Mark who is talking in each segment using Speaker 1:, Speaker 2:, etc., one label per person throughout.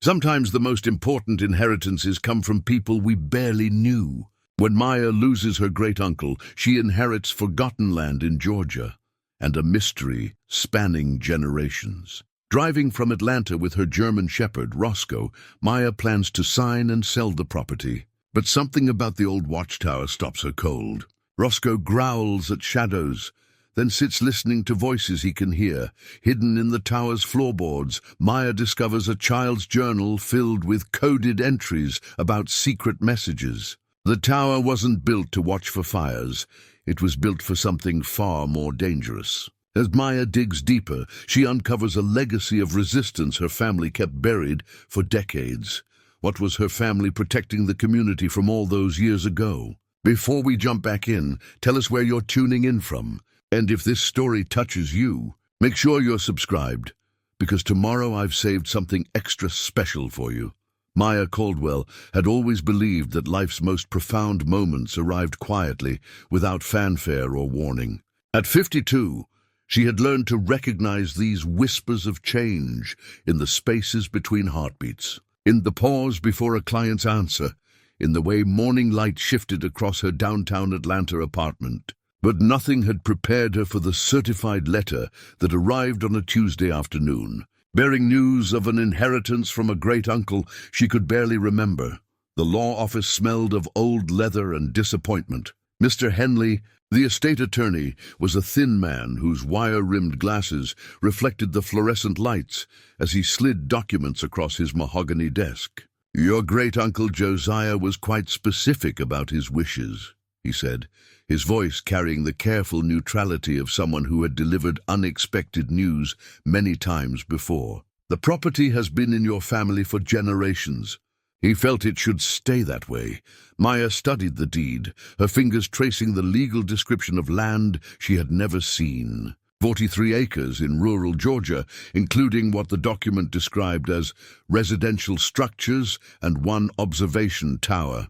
Speaker 1: Sometimes the most important inheritances come from people we barely knew. When Maya loses her great-uncle, she inherits forgotten land in Georgia and a mystery spanning generations. Driving from Atlanta with her German shepherd, Roscoe, Maya plans to sign and sell the property. But something about the old Watchtower stops her cold. Roscoe growls at shadows, then sits listening to voices he can hear. Hidden in the tower's floorboards, Maya discovers a child's journal filled with coded entries about secret messages. The tower wasn't built to watch for fires. It was built for something far more dangerous. As Maya digs deeper, she uncovers a legacy of resistance her family kept buried for decades. What was her family protecting the community from all those years ago? Before we jump back in, tell us where you're tuning in from. And if this story touches you, make sure you're subscribed, because tomorrow I've saved something extra special for you. Maya Caldwell had always believed that life's most profound moments arrived quietly, without fanfare or warning. At 52, she had learned to recognize these whispers of change in the spaces between heartbeats, in the pause before a client's answer, in the way morning light shifted across her downtown Atlanta apartment. But nothing had prepared her for the certified letter that arrived on a Tuesday afternoon, bearing news of an inheritance from a great-uncle she could barely remember. The law office smelled of old leather and disappointment. Mr. Henley, the estate attorney, was a thin man whose wire-rimmed glasses reflected the fluorescent lights as he slid documents across his mahogany desk. "Your great-uncle Josiah was quite specific about his wishes," he said, his voice carrying the careful neutrality of someone who had delivered unexpected news many times before. "The property has been in your family for generations." He felt it should stay that way. Maya studied the deed, her fingers tracing the legal description of land she had never seen. 43 acres in rural Georgia, including what the document described as residential structures and one observation tower.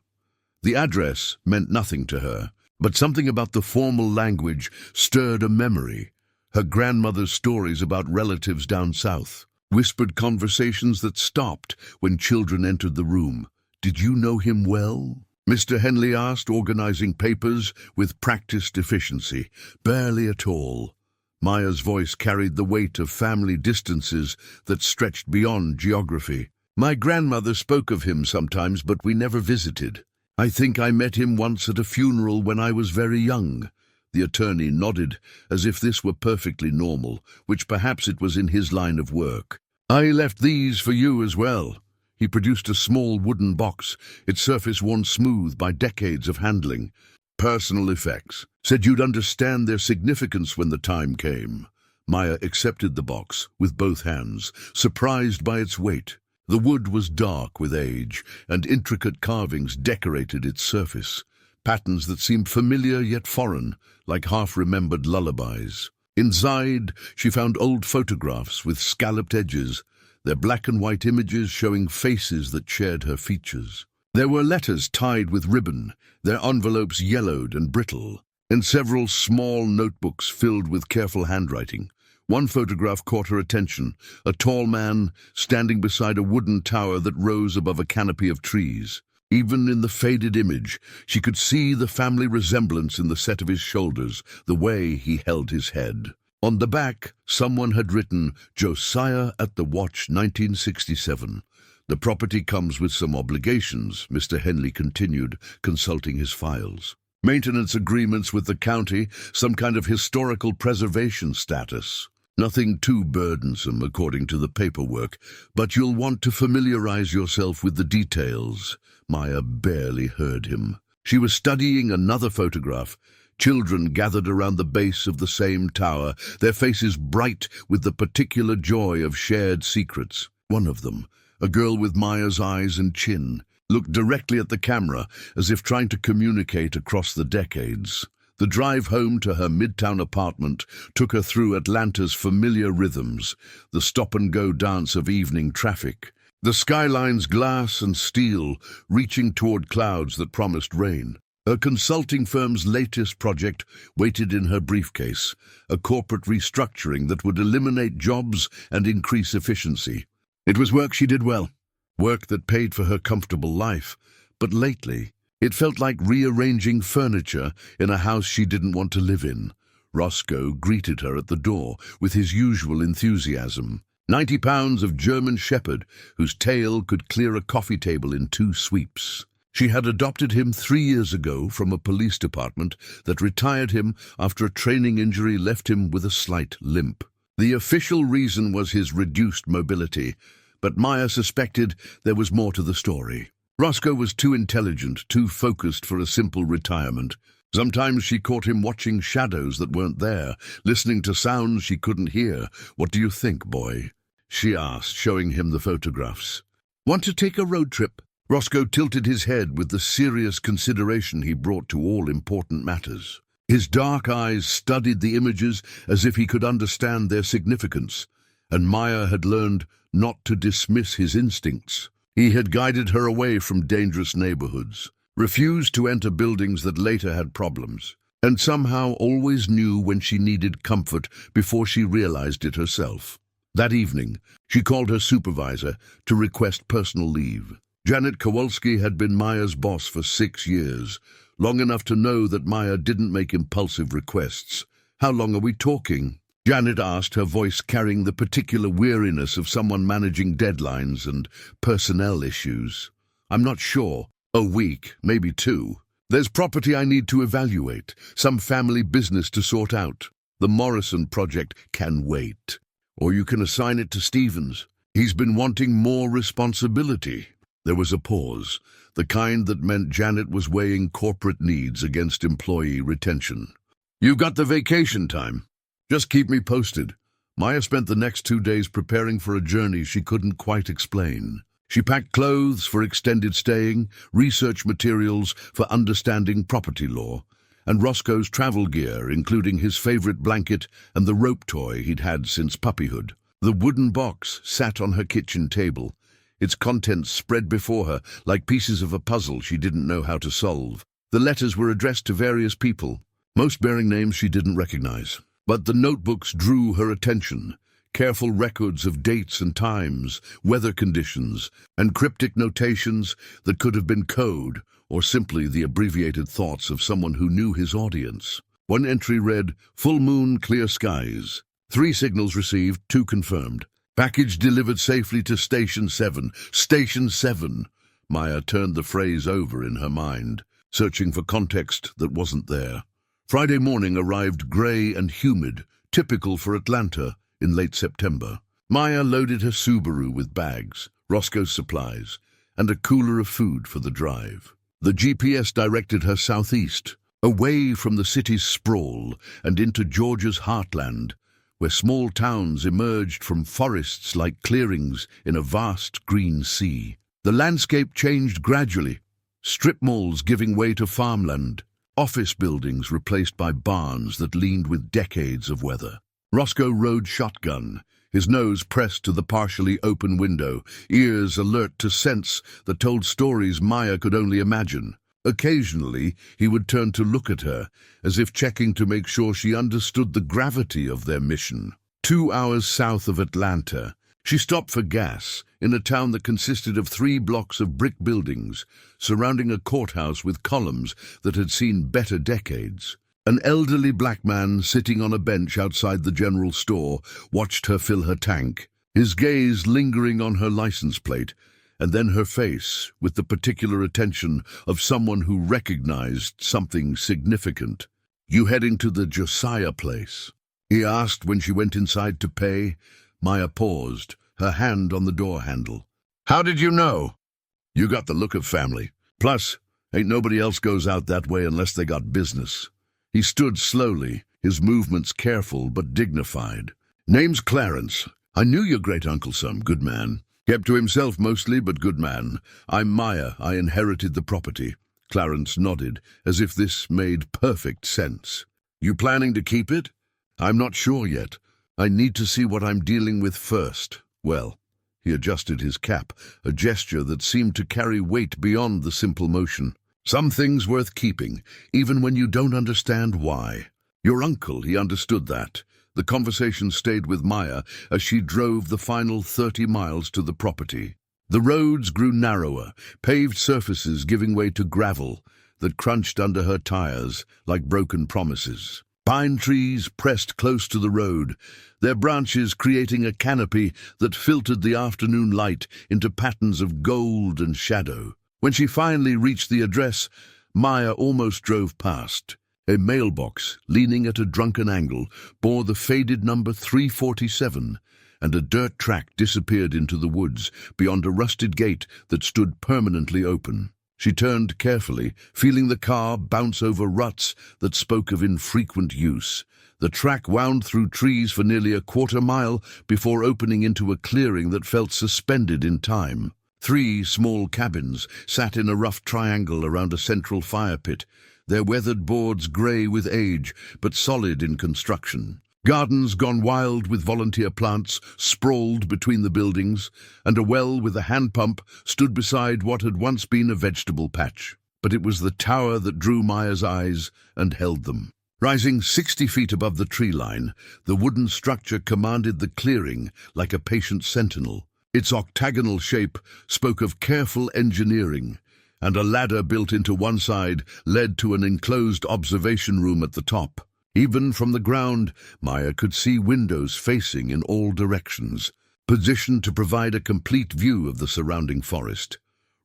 Speaker 1: The address meant nothing to her, but something about the formal language stirred a memory. Her grandmother's stories about relatives down south, whispered conversations that stopped when children entered the room. "Did you know him well?" Mr. Henley asked, organizing papers with practiced efficiency. "Barely at all." Maya's voice carried the weight of family distances that stretched beyond geography. "My grandmother spoke of him sometimes, but we never visited. I think I met him once at a funeral when I was very young." The attorney nodded, as if this were perfectly normal, which perhaps it was in his line of work. "I left these for you as well." He produced a small wooden box, its surface worn smooth by decades of handling. "Personal effects. Said you'd understand their significance when the time came." Maya accepted the box with both hands, surprised by its weight. The wood was dark with age, and intricate carvings decorated its surface, patterns that seemed familiar yet foreign, like half-remembered lullabies. Inside, she found old photographs with scalloped edges, their black-and-white images showing faces that shared her features. There were letters tied with ribbon, their envelopes yellowed and brittle, and several small notebooks filled with careful handwriting. One photograph caught her attention, a tall man standing beside a wooden tower that rose above a canopy of trees. Even in the faded image, she could see the family resemblance in the set of his shoulders, the way he held his head. On the back, someone had written, "Josiah at the Watch, 1967. "The property comes with some obligations," Mr. Henley continued, consulting his files. "Maintenance agreements with the county, some kind of historical preservation status. Nothing too burdensome, according to the paperwork, but you'll want to familiarize yourself with the details." Maya barely heard him. She was studying another photograph. Children gathered around the base of the same tower, their faces bright with the particular joy of shared secrets. One of them, a girl with Maya's eyes and chin, looked directly at the camera as if trying to communicate across the decades. The drive home to her midtown apartment took her through Atlanta's familiar rhythms, the stop-and-go dance of evening traffic, the skyline's glass and steel reaching toward clouds that promised rain. Her consulting firm's latest project waited in her briefcase, a corporate restructuring that would eliminate jobs and increase efficiency. It was work she did well, work that paid for her comfortable life, but lately it felt like rearranging furniture in a house she didn't want to live in. Roscoe greeted her at the door with his usual enthusiasm. 90 pounds of German Shepherd, whose tail could clear a coffee table in 2 sweeps. She had adopted him 3 years ago from a police department that retired him after a training injury left him with a slight limp. The official reason was his reduced mobility, but Maya suspected there was more to the story. Roscoe was too intelligent, too focused for a simple retirement. Sometimes she caught him watching shadows that weren't there, listening to sounds she couldn't hear. "What do you think, boy?" she asked, showing him the photographs. "Want to take a road trip?" Roscoe tilted his head with the serious consideration he brought to all important matters. His dark eyes studied the images as if he could understand their significance, and Maya had learned not to dismiss his instincts. He had guided her away from dangerous neighborhoods, refused to enter buildings that later had problems, and somehow always knew when she needed comfort before she realized it herself. That evening, she called her supervisor to request personal leave. Janet Kowalski had been Maya's boss for 6 years, long enough to know that Maya didn't make impulsive requests. "How long are we talking?" Janet asked, her voice carrying the particular weariness of someone managing deadlines and personnel issues. "I'm not sure. A week, maybe 2. There's property I need to evaluate, some family business to sort out. The Morrison project can wait. Or you can assign it to Stevens. He's been wanting more responsibility." There was a pause, the kind that meant Janet was weighing corporate needs against employee retention. "You've got the vacation time. Just keep me posted." Maya spent the next 2 days preparing for a journey she couldn't quite explain. She packed clothes for extended staying, research materials for understanding property law, and Roscoe's travel gear, including his favorite blanket and the rope toy he'd had since puppyhood. The wooden box sat on her kitchen table, its contents spread before her like pieces of a puzzle she didn't know how to solve. The letters were addressed to various people, most bearing names she didn't recognize. But the notebooks drew her attention, careful records of dates and times, weather conditions, and cryptic notations that could have been code or simply the abbreviated thoughts of someone who knew his audience. One entry read, "Full moon, clear skies. 3 signals received, 2 confirmed. Package delivered safely to Station 7. Station 7. Maya turned the phrase over in her mind, searching for context that wasn't there. Friday morning arrived grey and humid, typical for Atlanta in late September. Maya loaded her Subaru with bags, Roscoe's supplies, and a cooler of food for the drive. The GPS directed her southeast, away from the city's sprawl and into Georgia's heartland, where small towns emerged from forests like clearings in a vast green sea. The landscape changed gradually, strip malls giving way to farmland, office buildings replaced by barns that leaned with decades of weather. Roscoe rode shotgun, his nose pressed to the partially open window, ears alert to scents that told stories Maya could only imagine. Occasionally, he would turn to look at her, as if checking to make sure she understood the gravity of their mission. 2 hours south of Atlanta, she stopped for gas in a town that consisted of 3 blocks of brick buildings, surrounding a courthouse with columns that had seen better decades. An elderly black man sitting on a bench outside the general store watched her fill her tank, his gaze lingering on her license plate, and then her face with the particular attention of someone who recognized something significant. "You heading to the Josiah place?" he asked when she went inside to pay. Maya paused, her hand on the door handle. "How did you know?" "You got the look of family. Plus, ain't nobody else goes out that way unless they got business." He stood slowly, his movements careful but dignified. "Name's Clarence. I knew your great-uncle some, good man. Kept to himself mostly, but good man. I'm Maya. I inherited the property." Clarence nodded, as if this made perfect sense. "You planning to keep it?" "I'm not sure yet. I need to see what I'm dealing with first." "Well," he adjusted his cap, a gesture that seemed to carry weight beyond the simple motion. "Some things worth keeping, even when you don't understand why. Your uncle, he understood that." The conversation stayed with Maya as she drove the final 30 miles to the property. The roads grew narrower, paved surfaces giving way to gravel that crunched under her tires like broken promises. Pine trees pressed close to the road, their branches creating a canopy that filtered the afternoon light into patterns of gold and shadow. When she finally reached the address, Maya almost drove past. A mailbox, leaning at a drunken angle, bore the faded number 347, and a dirt track disappeared into the woods beyond a rusted gate that stood permanently open. She turned carefully, feeling the car bounce over ruts that spoke of infrequent use. The track wound through trees for nearly a quarter-mile before opening into a clearing that felt suspended in time. 3 small cabins sat in a rough triangle around a central fire pit, their weathered boards grey with age but solid in construction. Gardens gone wild with volunteer plants sprawled between the buildings, and a well with a hand pump stood beside what had once been a vegetable patch. But it was the tower that drew Maya's eyes and held them. Rising 60 feet above the tree line, the wooden structure commanded the clearing like a patient sentinel. Its octagonal shape spoke of careful engineering, and a ladder built into one side led to an enclosed observation room at the top. Even from the ground, Maya could see windows facing in all directions, positioned to provide a complete view of the surrounding forest.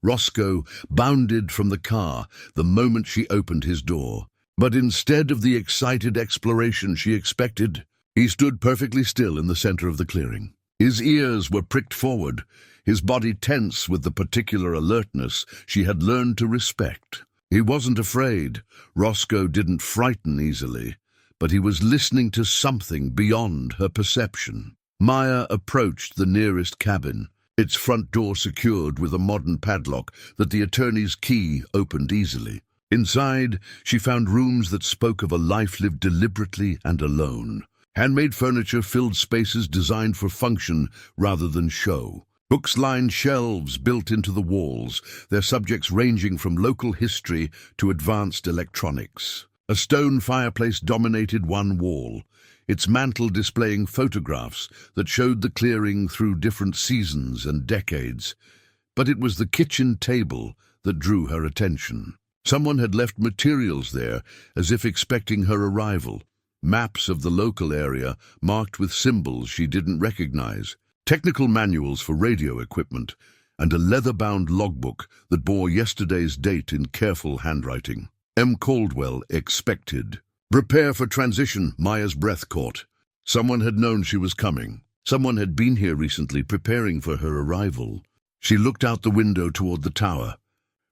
Speaker 1: Roscoe bounded from the car the moment she opened his door. But instead of the excited exploration she expected, he stood perfectly still in the center of the clearing. His ears were pricked forward, his body tense with the particular alertness she had learned to respect. He wasn't afraid. Roscoe didn't frighten easily, but he was listening to something beyond her perception. Maya approached the nearest cabin, its front door secured with a modern padlock that the attorney's key opened easily. Inside, she found rooms that spoke of a life lived deliberately and alone. Handmade furniture filled spaces designed for function rather than show. Books lined shelves built into the walls, their subjects ranging from local history to advanced electronics. A stone fireplace dominated one wall, its mantel displaying photographs that showed the clearing through different seasons and decades. But it was the kitchen table that drew her attention. Someone had left materials there, as if expecting her arrival. Maps of the local area, marked with symbols she didn't recognize. Technical manuals for radio equipment, and a leather-bound logbook that bore yesterday's date in careful handwriting. M. Caldwell expected. Prepare for transition, Maya's breath caught. Someone had known she was coming. Someone had been here recently preparing for her arrival. She looked out the window toward the tower,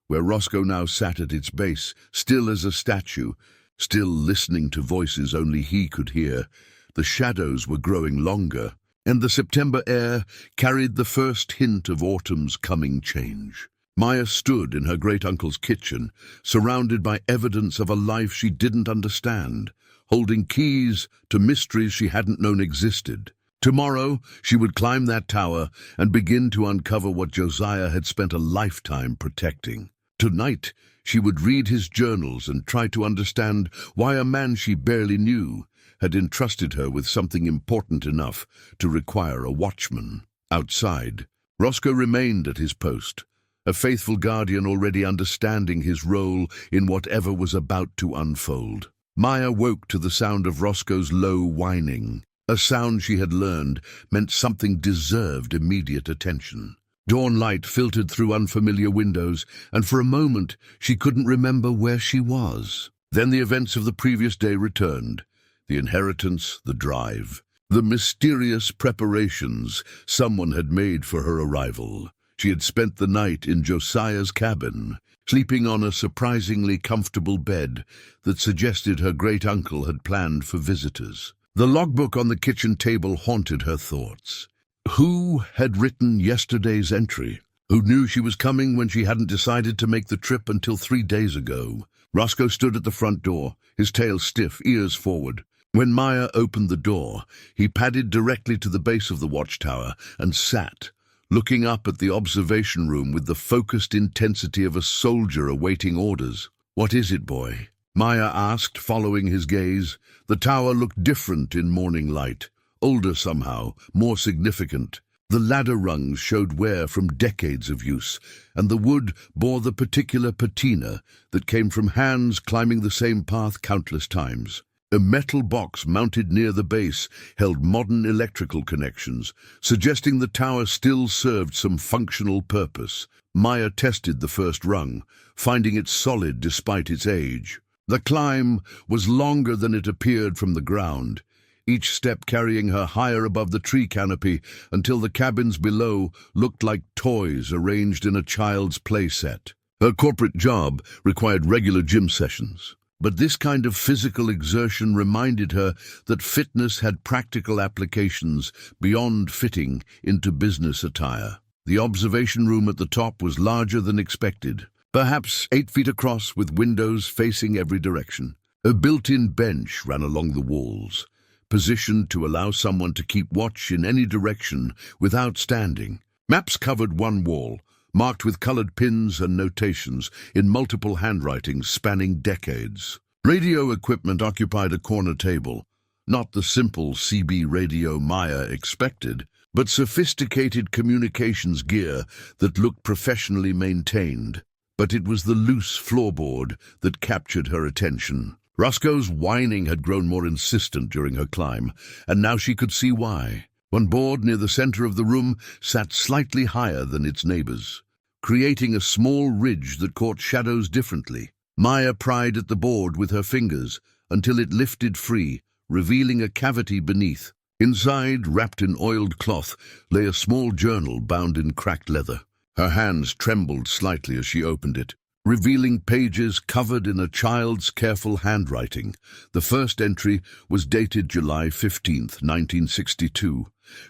Speaker 1: where Roscoe now sat at its base, still as a statue, still listening to voices only he could hear. The shadows were growing longer, and the September air carried the first hint of autumn's coming change. Maya stood in her great-uncle's kitchen, surrounded by evidence of a life she didn't understand, holding keys to mysteries she hadn't known existed. Tomorrow, she would climb that tower and begin to uncover what Josiah had spent a lifetime protecting. Tonight, she would read his journals and try to understand why a man she barely knew had entrusted her with something important enough to require a watchman. Outside, Roscoe remained at his post, a faithful guardian already understanding his role in whatever was about to unfold. Maya woke to the sound of Roscoe's low whining, a sound she had learned meant something deserved immediate attention. Dawn light filtered through unfamiliar windows, and for a moment she couldn't remember where she was. Then the events of the previous day returned. The inheritance, the drive, the mysterious preparations someone had made for her arrival. She had spent the night in Josiah's cabin, sleeping on a surprisingly comfortable bed that suggested her great-uncle had planned for visitors. The logbook on the kitchen table haunted her thoughts. Who had written yesterday's entry? Who knew she was coming when she hadn't decided to make the trip until 3 days ago? Roscoe stood at the front door, his tail stiff, ears forward. When Maya opened the door, he padded directly to the base of the watchtower and sat, looking up at the observation room with the focused intensity of a soldier awaiting orders. "What is it, boy?" Maya asked, following his gaze. The tower looked different in morning light, older somehow, more significant. The ladder rungs showed wear from decades of use, and the wood bore the particular patina that came from hands climbing the same path countless times. A metal box mounted near the base held modern electrical connections, suggesting the tower still served some functional purpose. Maya tested the first rung, finding it solid despite its age. The climb was longer than it appeared from the ground, each step carrying her higher above the tree canopy until the cabins below looked like toys arranged in a child's play set. Her corporate job required regular gym sessions, but this kind of physical exertion reminded her that fitness had practical applications beyond fitting into business attire. The observation room at the top was larger than expected, perhaps 8 feet across with windows facing every direction. A built-in bench ran along the walls, positioned to allow someone to keep watch in any direction without standing. Maps covered one wall, marked with colored pins and notations in multiple handwritings spanning decades. Radio equipment occupied a corner table, not the simple CB radio Maya expected, but sophisticated communications gear that looked professionally maintained. But it was the loose floorboard that captured her attention. Roscoe's whining had grown more insistent during her climb, and now she could see why. One board near the center of the room sat slightly higher than its neighbors, creating a small ridge that caught shadows differently. Maya pried at the board with her fingers until it lifted free, revealing a cavity beneath. Inside, wrapped in oiled cloth, lay a small journal bound in cracked leather. Her hands trembled slightly as she opened it, revealing pages covered in a child's careful handwriting. The first entry was dated July 15th, 1962.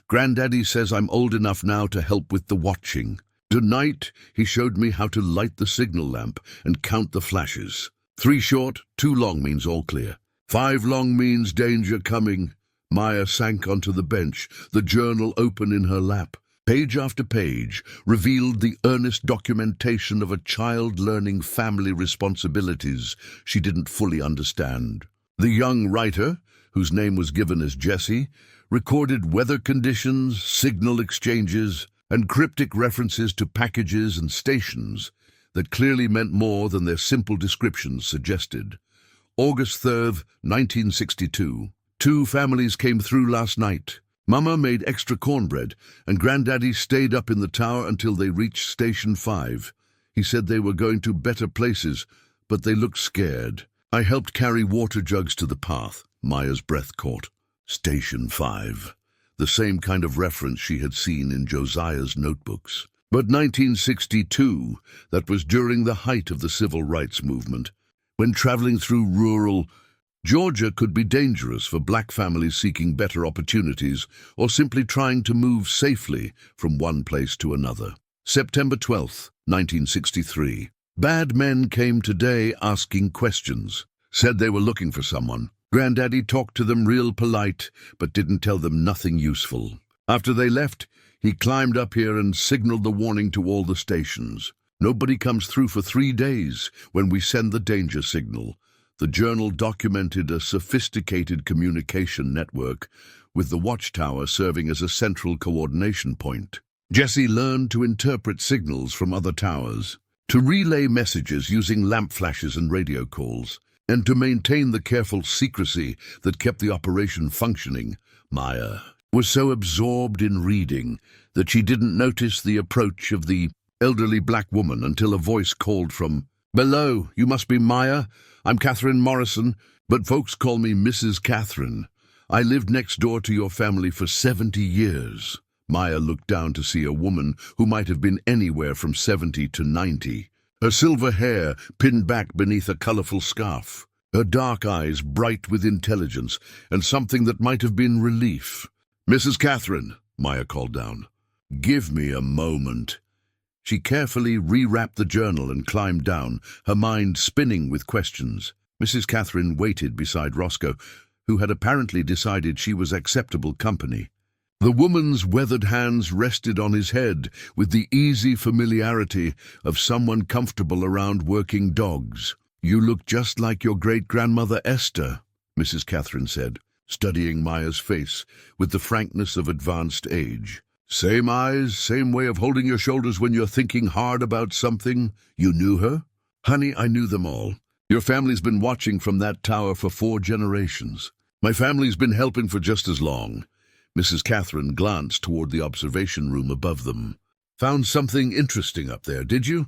Speaker 1: "Granddaddy says I'm old enough now to help with the watching. Tonight, he showed me how to light the signal lamp and count the flashes. 3 short, 2 long means all clear. 5 long means danger coming." Maya sank onto the bench, the journal open in her lap. Page after page revealed the earnest documentation of a child learning family responsibilities she didn't fully understand. The young writer, whose name was given as Jessie, recorded weather conditions, signal exchanges, and cryptic references to packages and stations that clearly meant more than their simple descriptions suggested. August 3rd, 1962. 2 families came through last night. Mama made extra cornbread, and Granddaddy stayed up in the tower until they reached Station 5. He said they were going to better places, but they looked scared. I helped carry water jugs to the path. Maya's breath caught. Station 5. The same kind of reference she had seen in Josiah's notebooks. But 1962, that was during the height of the civil rights movement. When traveling through rural Georgia could be dangerous for black families seeking better opportunities or simply trying to move safely from one place to another. September 12th, 1963. Bad men came today asking questions. Said they were looking for someone. Granddaddy talked to them real polite, but didn't tell them nothing useful. After they left, he climbed up here and signaled the warning to all the stations. Nobody comes through for 3 days when we send the danger signal. The journal documented a sophisticated communication network, with the Watchtower serving as a central coordination point. Jessie learned to interpret signals from other towers, to relay messages using lamp flashes and radio calls, and to maintain the careful secrecy that kept the operation functioning. Maya was so absorbed in reading that she didn't notice the approach of the elderly black woman until a voice called from below. "You must be Maya. I'm Catherine Morrison, but folks call me Mrs. Catherine. I lived next door to your family for 70 years. Maya looked down to see a woman who might have been anywhere from 70 to 90. Her silver hair pinned back beneath a colorful scarf. Her dark eyes bright with intelligence and something that might have been relief. "Mrs. Catherine," Maya called down. "Give me a moment." She carefully rewrapped the journal and climbed down, her mind spinning with questions. Mrs. Catherine waited beside Roscoe, who had apparently decided she was acceptable company. The woman's weathered hands rested on his head with the easy familiarity of someone comfortable around working dogs. "You look just like your great-grandmother Esther," Mrs. Catherine said, studying Maya's face with the frankness of advanced age. Same eyes, same way of holding your shoulders when you're thinking hard about something. You knew her? Honey, I knew them all. Your family's been watching from that tower for 4 generations. My family's been helping for just as long. Mrs. Catherine glanced toward the observation room above them. Found something interesting up there, did you?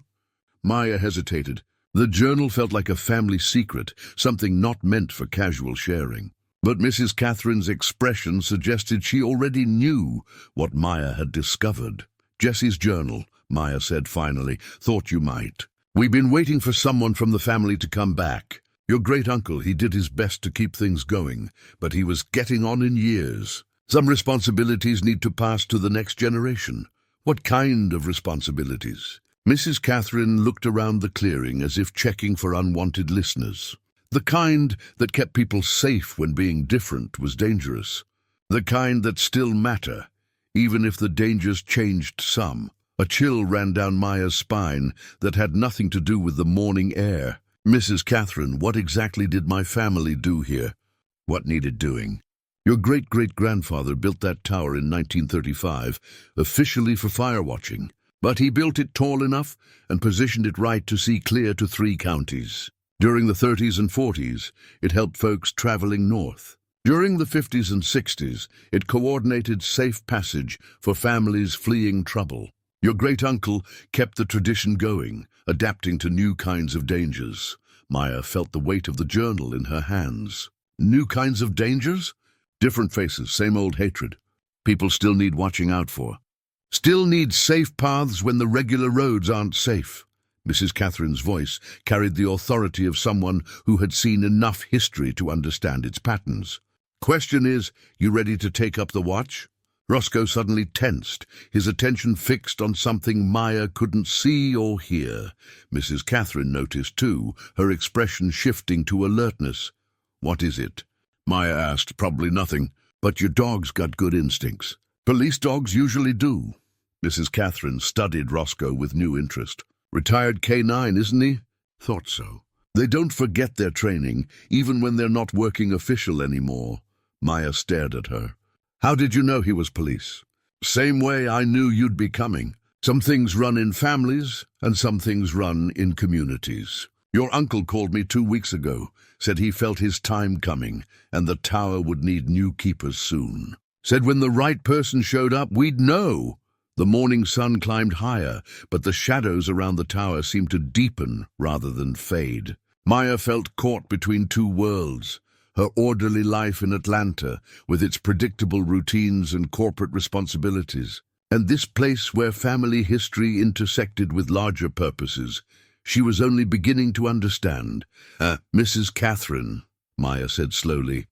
Speaker 1: Maya hesitated. The journal felt like a family secret, something not meant for casual sharing. But Mrs. Catherine's expression suggested she already knew what Maya had discovered. Jessie's journal, Maya said finally, thought you might. We've been waiting for someone from the family to come back. Your great-uncle, he did his best to keep things going, but he was getting on in years. Some responsibilities need to pass to the next generation. What kind of responsibilities? Mrs. Catherine looked around the clearing as if checking for unwanted listeners. The kind that kept people safe when being different was dangerous. The kind that still matter, even if the dangers changed some. A chill ran down Maya's spine that had nothing to do with the morning air. Mrs. Catherine, what exactly did my family do here? What needed doing? Your great-great-grandfather built that tower in 1935, officially for fire watching. But he built it tall enough and positioned it right to see clear to 3 counties. During the 30s and 40s, it helped folks traveling north. During the 50s and 60s, it coordinated safe passage for families fleeing trouble. Your great-uncle kept the tradition going, adapting to new kinds of dangers. Maya felt the weight of the journal in her hands. New kinds of dangers? Different faces, same old hatred. People still need watching out for. Still need safe paths when the regular roads aren't safe. Mrs. Catherine's voice carried the authority of someone who had seen enough history to understand its patterns. Question is, you ready to take up the watch? Roscoe suddenly tensed, his attention fixed on something Maya couldn't see or hear. Mrs. Catherine noticed too, her expression shifting to alertness. What is it? Maya asked. Probably nothing, but your dog's got good instincts. Police dogs usually do. Mrs. Catherine studied Roscoe with new interest. Retired K9, isn't he? Thought so. They don't forget their training, even when they're not working official anymore. Maya stared at her. How did you know he was police? Same way I knew you'd be coming. Some things run in families, and some things run in communities. Your uncle called me 2 weeks ago, said he felt his time coming, and the tower would need new keepers soon. Said when the right person showed up, we'd know. The morning sun climbed higher, but the shadows around the tower seemed to deepen rather than fade. Maya felt caught between 2 worlds. Her orderly life in Atlanta, with its predictable routines and corporate responsibilities, and this place where family history intersected with larger purposes. She was only beginning to understand. Mrs. Catherine, Maya said slowly.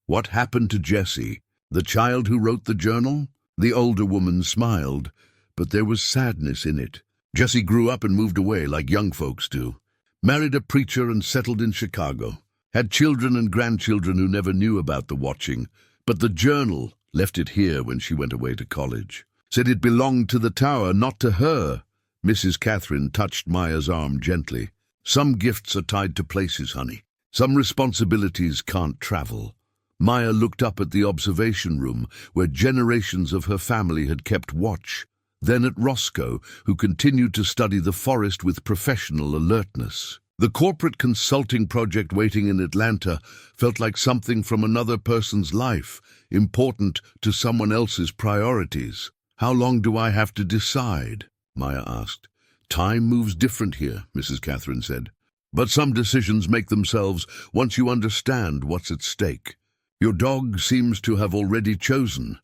Speaker 1: What happened to Jessie? The child who wrote the journal? The older woman smiled, but there was sadness in it. Jessie grew up and moved away like young folks do. Married a preacher and settled in Chicago. Had children and grandchildren who never knew about the watching, but the journal left it here when she went away to college. Said it belonged to the tower, not to her. Mrs. Catherine touched Maya's arm gently. Some gifts are tied to places, honey. Some responsibilities can't travel. Maya looked up at the observation room where generations of her family had kept watch, then at Roscoe, who continued to study the forest with professional alertness. The corporate consulting project waiting in Atlanta felt like something from another person's life, important to someone else's priorities. How long do I have to decide? Maya asked. Time moves different here, Mrs. Catherine said. But some decisions make themselves once you understand what's at stake. Your dog seems to have already chosen.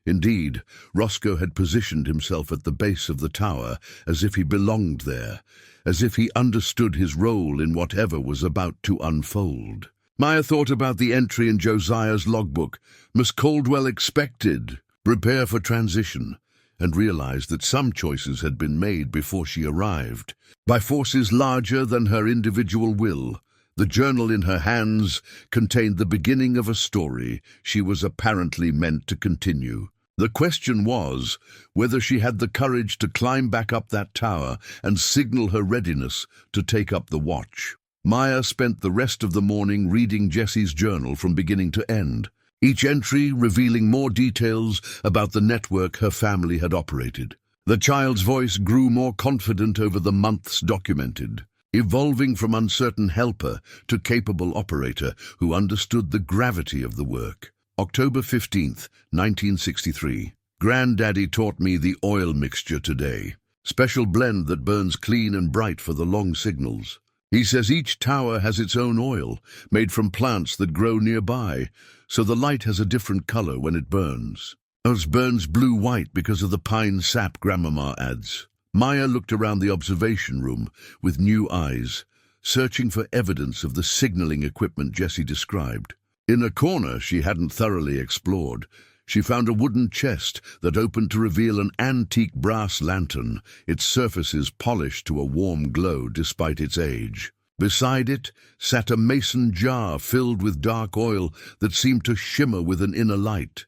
Speaker 1: Indeed, Roscoe had positioned himself at the base of the tower as if he belonged there, as if he understood his role in whatever was about to unfold. Maya thought about the entry in Josiah's logbook, Miss Caldwell expected, prepare for transition, and realized that some choices had been made before she arrived, by forces larger than her individual will. The journal in her hands contained the beginning of a story she was apparently meant to continue. The question was whether she had the courage to climb back up that tower and signal her readiness to take up the watch. Maya spent the rest of the morning reading Jessie's journal from beginning to end. each entry revealing more details about the network her family had operated. The child's voice grew more confident over the months documented, evolving from uncertain helper to capable operator who understood the gravity of the work. October 15th, 1963. Granddaddy taught me the oil mixture today. Special blend that burns clean and bright for the long signals. He says each tower has its own oil, made from plants that grow nearby, so the light has a different color when it burns. Ours burns blue-white because of the pine sap Grandmama adds. Maya looked around the observation room with new eyes, searching for evidence of the signaling equipment Jessie described. In a corner she hadn't thoroughly explored, she found a wooden chest that opened to reveal an antique brass lantern, its surfaces polished to a warm glow despite its age. Beside it sat a mason jar filled with dark oil that seemed to shimmer with an inner light.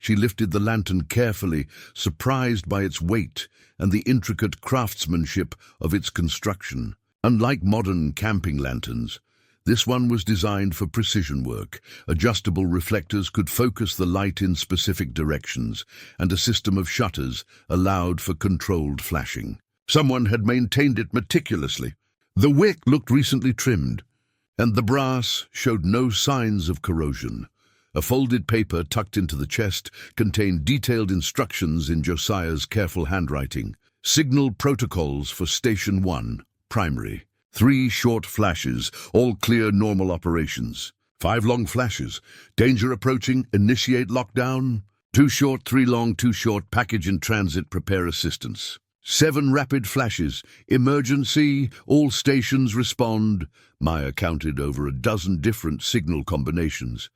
Speaker 1: She lifted the lantern carefully, surprised by its weight and the intricate craftsmanship of its construction. Unlike modern camping lanterns, this one was designed for precision work. Adjustable reflectors could focus the light in specific directions, and a system of shutters allowed for controlled flashing. Someone had maintained it meticulously. The wick looked recently trimmed, and the brass showed no signs of corrosion. A folded paper tucked into the chest contained detailed instructions in Josiah's careful handwriting. Signal protocols for Station 1, primary. 3 short flashes, all clear normal operations. 5 long flashes. Danger approaching, initiate lockdown. 2 short, 3 long, 2 short, package in transit, prepare assistance. 7 rapid flashes. Emergency, all stations respond. Maya counted over a dozen different signal combinations,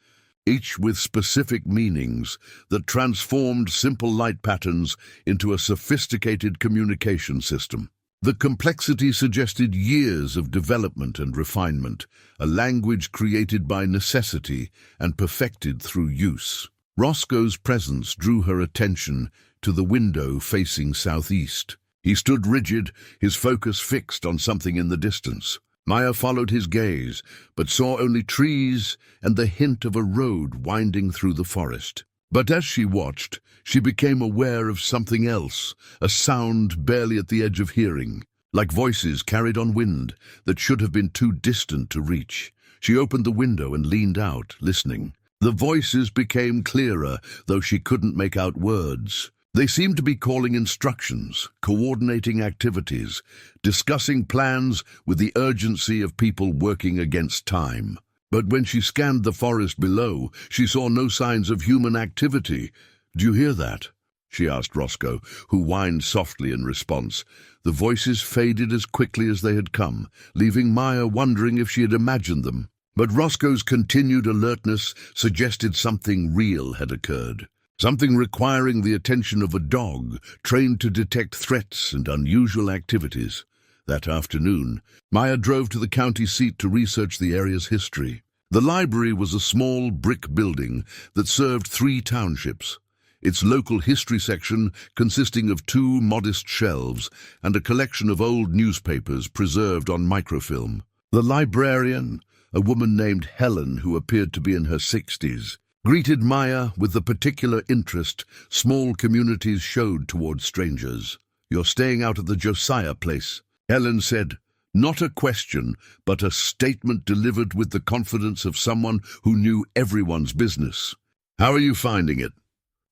Speaker 1: each with specific meanings that transformed simple light patterns into a sophisticated communication system. The complexity suggested years of development and refinement, a language created by necessity and perfected through use. Roscoe's presence drew her attention to the window facing southeast. He stood rigid, his focus fixed on something in the distance. Maya followed his gaze, but saw only trees and the hint of a road winding through the forest. But as she watched, she became aware of something else, a sound barely at the edge of hearing, like voices carried on wind that should have been too distant to reach. She opened the window and leaned out, listening. The voices became clearer, though she couldn't make out words. They seemed to be calling instructions, coordinating activities, discussing plans with the urgency of people working against time. But when she scanned the forest below, she saw no signs of human activity. "Do you hear that?" she asked Roscoe, who whined softly in response. The voices faded as quickly as they had come, leaving Maya wondering if she had imagined them. But Roscoe's continued alertness suggested something real had occurred. Something requiring the attention of a dog trained to detect threats and unusual activities. That afternoon, Maya drove to the county seat to research the area's history. The library was a small brick building that served 3 townships, its local history section consisting of 2 modest shelves and a collection of old newspapers preserved on microfilm. The librarian, a woman named Helen who appeared to be in her 60s, greeted Maya with the particular interest small communities showed toward strangers. "You're staying out of the Josiah place," Helen said. Not a question, but a statement delivered with the confidence of someone who knew everyone's business. "How are you finding it?"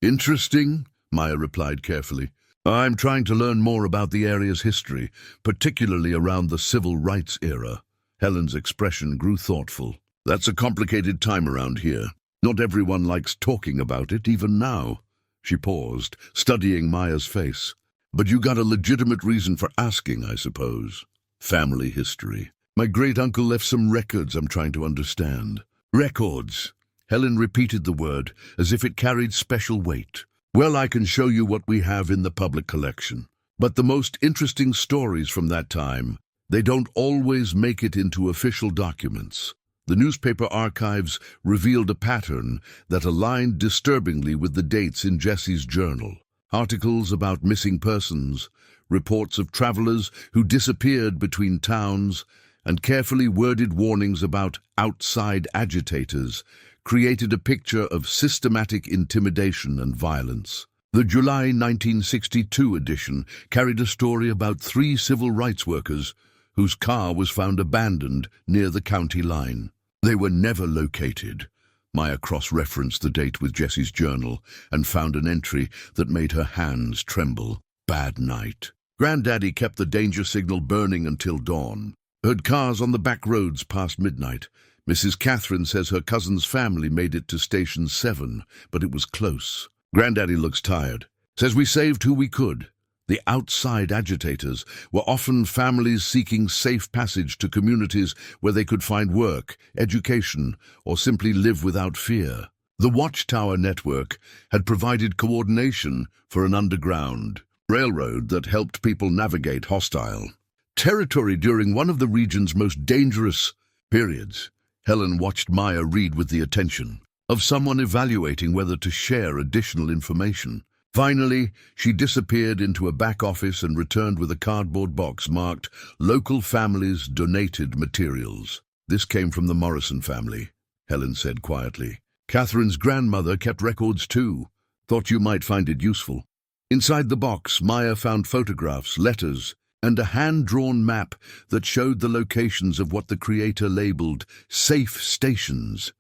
Speaker 1: "Interesting," Maya replied carefully. "I'm trying to learn more about the area's history, particularly around the civil rights era." Helen's expression grew thoughtful. "That's a complicated time around here. Not everyone likes talking about it, even now." She paused, studying Maya's face. "But you got a legitimate reason for asking, I suppose." "Family history. My great-uncle left some records I'm trying to understand." "Records." Helen repeated the word as if it carried special weight. "Well, I can show you what we have in the public collection. But the most interesting stories from that time, they don't always make it into official documents." The newspaper archives revealed a pattern that aligned disturbingly with the dates in Jessie's journal. Articles about missing persons, reports of travelers who disappeared between towns, and carefully worded warnings about outside agitators created a picture of systematic intimidation and violence. The July 1962 edition carried a story about 3 civil rights workers whose car was found abandoned near the county line. They were never located. Maya cross-referenced the date with Jessie's journal and found an entry that made her hands tremble. Bad night. Granddaddy kept the danger signal burning until dawn. Heard cars on the back roads past midnight. Mrs. Catherine says her cousin's family made it to Station 7, but it was close. Granddaddy looks tired. Says we saved who we could. The outside agitators were often families seeking safe passage to communities where they could find work, education, or simply live without fear. The Watchtower network had provided coordination for an underground railroad that helped people navigate hostile territory during one of the region's most dangerous periods. Helen watched Maya read with the attention of someone evaluating whether to share additional information. Finally, she disappeared into a back office and returned with a cardboard box marked "Local Families Donated Materials." "This came from the Morrison family," Helen said quietly. "Catherine's grandmother kept records too. Thought you might find it useful." Inside the box, Maya found photographs, letters, and a hand-drawn map that showed the locations of what the creator labeled safe stations.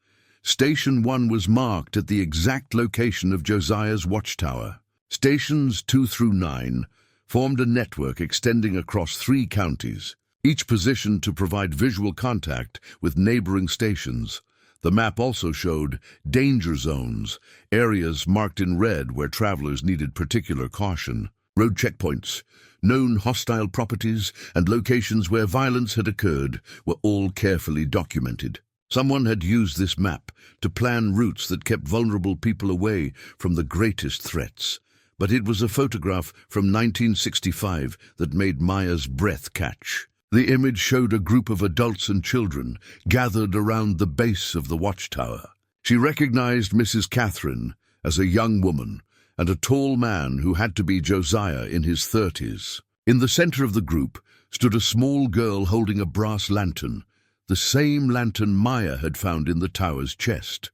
Speaker 1: Station 1 was marked at the exact location of Josiah's Watchtower. Stations 2 through 9 formed a network extending across 3 counties, each positioned to provide visual contact with neighboring stations. The map also showed danger zones, areas marked in red where travelers needed particular caution, road checkpoints, known hostile properties, and locations where violence had occurred were all carefully documented. Someone had used this map to plan routes that kept vulnerable people away from the greatest threats. But it was a photograph from 1965 that made Maya's breath catch. The image showed a group of adults and children gathered around the base of the Watchtower. She recognized Mrs. Catherine as a young woman and a tall man who had to be Josiah in his 30s. In the center of the group stood a small girl holding a brass lantern, the same lantern Maya had found in the tower's chest.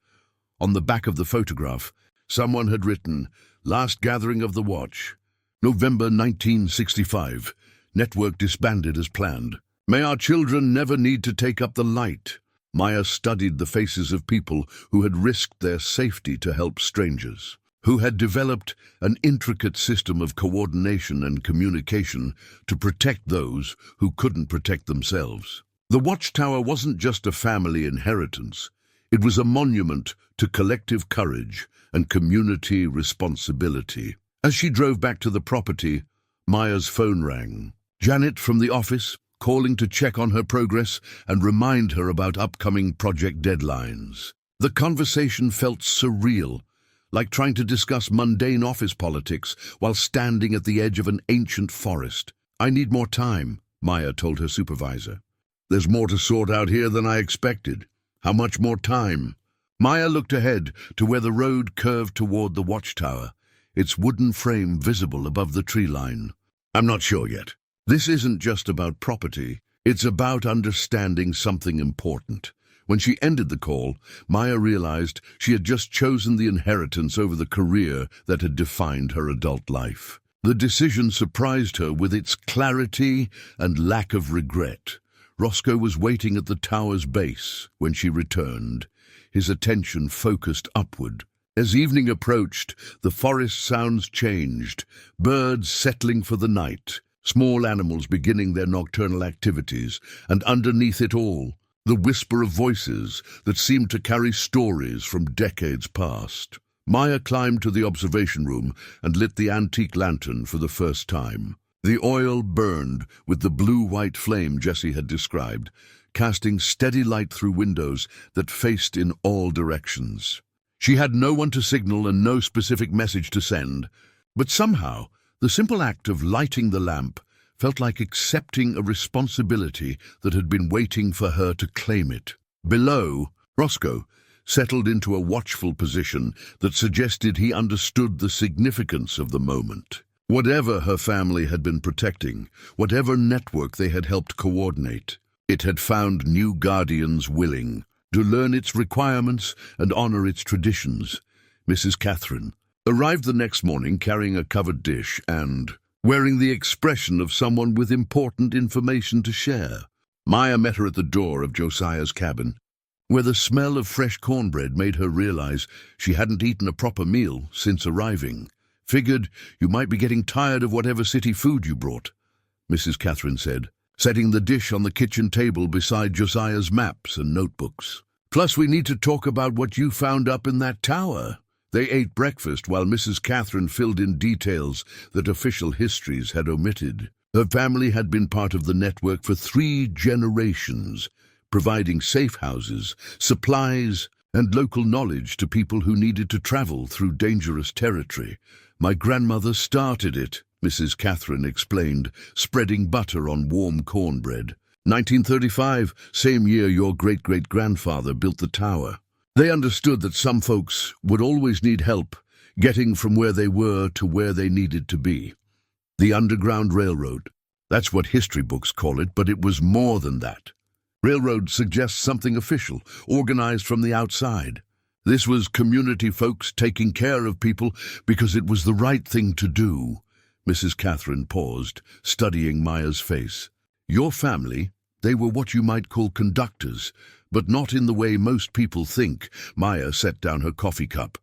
Speaker 1: On the back of the photograph, someone had written, "Last gathering of the watch, November 1965. Network disbanded as planned. May our children never need to take up the light." Maya studied the faces of people who had risked their safety to help strangers, who had developed an intricate system of coordination and communication to protect those who couldn't protect themselves. The Watchtower wasn't just a family inheritance. It was a monument to collective courage and community responsibility. As she drove back to the property, Maya's phone rang. Janet from the office, calling to check on her progress and remind her about upcoming project deadlines. The conversation felt surreal, like trying to discuss mundane office politics while standing at the edge of an ancient forest. "I need more time," Maya told her supervisor. "There's more to sort out here than I expected." "How much more time?" Maya looked ahead to where the road curved toward the Watchtower, its wooden frame visible above the tree line. "I'm not sure yet. This isn't just about property. It's about understanding something important." When she ended the call, Maya realized she had just chosen the inheritance over the career that had defined her adult life. The decision surprised her with its clarity and lack of regret. Roscoe was waiting at the tower's base when she returned, his attention focused upward. As evening approached, the forest sounds changed, birds settling for the night, small animals beginning their nocturnal activities, and underneath it all, the whisper of voices that seemed to carry stories from decades past. Maya climbed to the observation room and lit the antique lantern for the first time. The oil burned with the blue-white flame Jessie had described, casting steady light through windows that faced in all directions. She had no one to signal and no specific message to send, but somehow the simple act of lighting the lamp felt like accepting a responsibility that had been waiting for her to claim it. Below, Roscoe settled into a watchful position that suggested he understood the significance of the moment. Whatever her family had been protecting, whatever network they had helped coordinate, it had found new guardians willing, to learn its requirements and honor its traditions. Mrs. Catherine arrived the next morning carrying a covered dish and wearing the expression of someone with important information to share. Maya met her at the door of Josiah's cabin, where the smell of fresh cornbread made her realize she hadn't eaten a proper meal since arriving. Figured you might be getting tired of whatever city food you brought, Mrs. Catherine said, setting the dish on the kitchen table beside Josiah's maps and notebooks. Plus, we need to talk about what you found up in that tower. They ate breakfast while Mrs. Catherine filled in details that official histories had omitted. Her family had been part of the network for 3 generations, providing safe houses, supplies, and local knowledge to people who needed to travel through dangerous territory. My grandmother started it, Mrs. Catherine explained, spreading butter on warm cornbread. 1935, same year your great-great-grandfather built the tower. They understood that some folks would always need help getting from where they were to where they needed to be. The Underground Railroad. That's what history books call it, but it was more than that. Railroad suggests something official, organized from the outside. This was community folks taking care of people because it was the right thing to do. Mrs. Catherine paused, studying Maya's face. Your family, they were what you might call conductors, but not in the way most people think. Maya set down her coffee cup.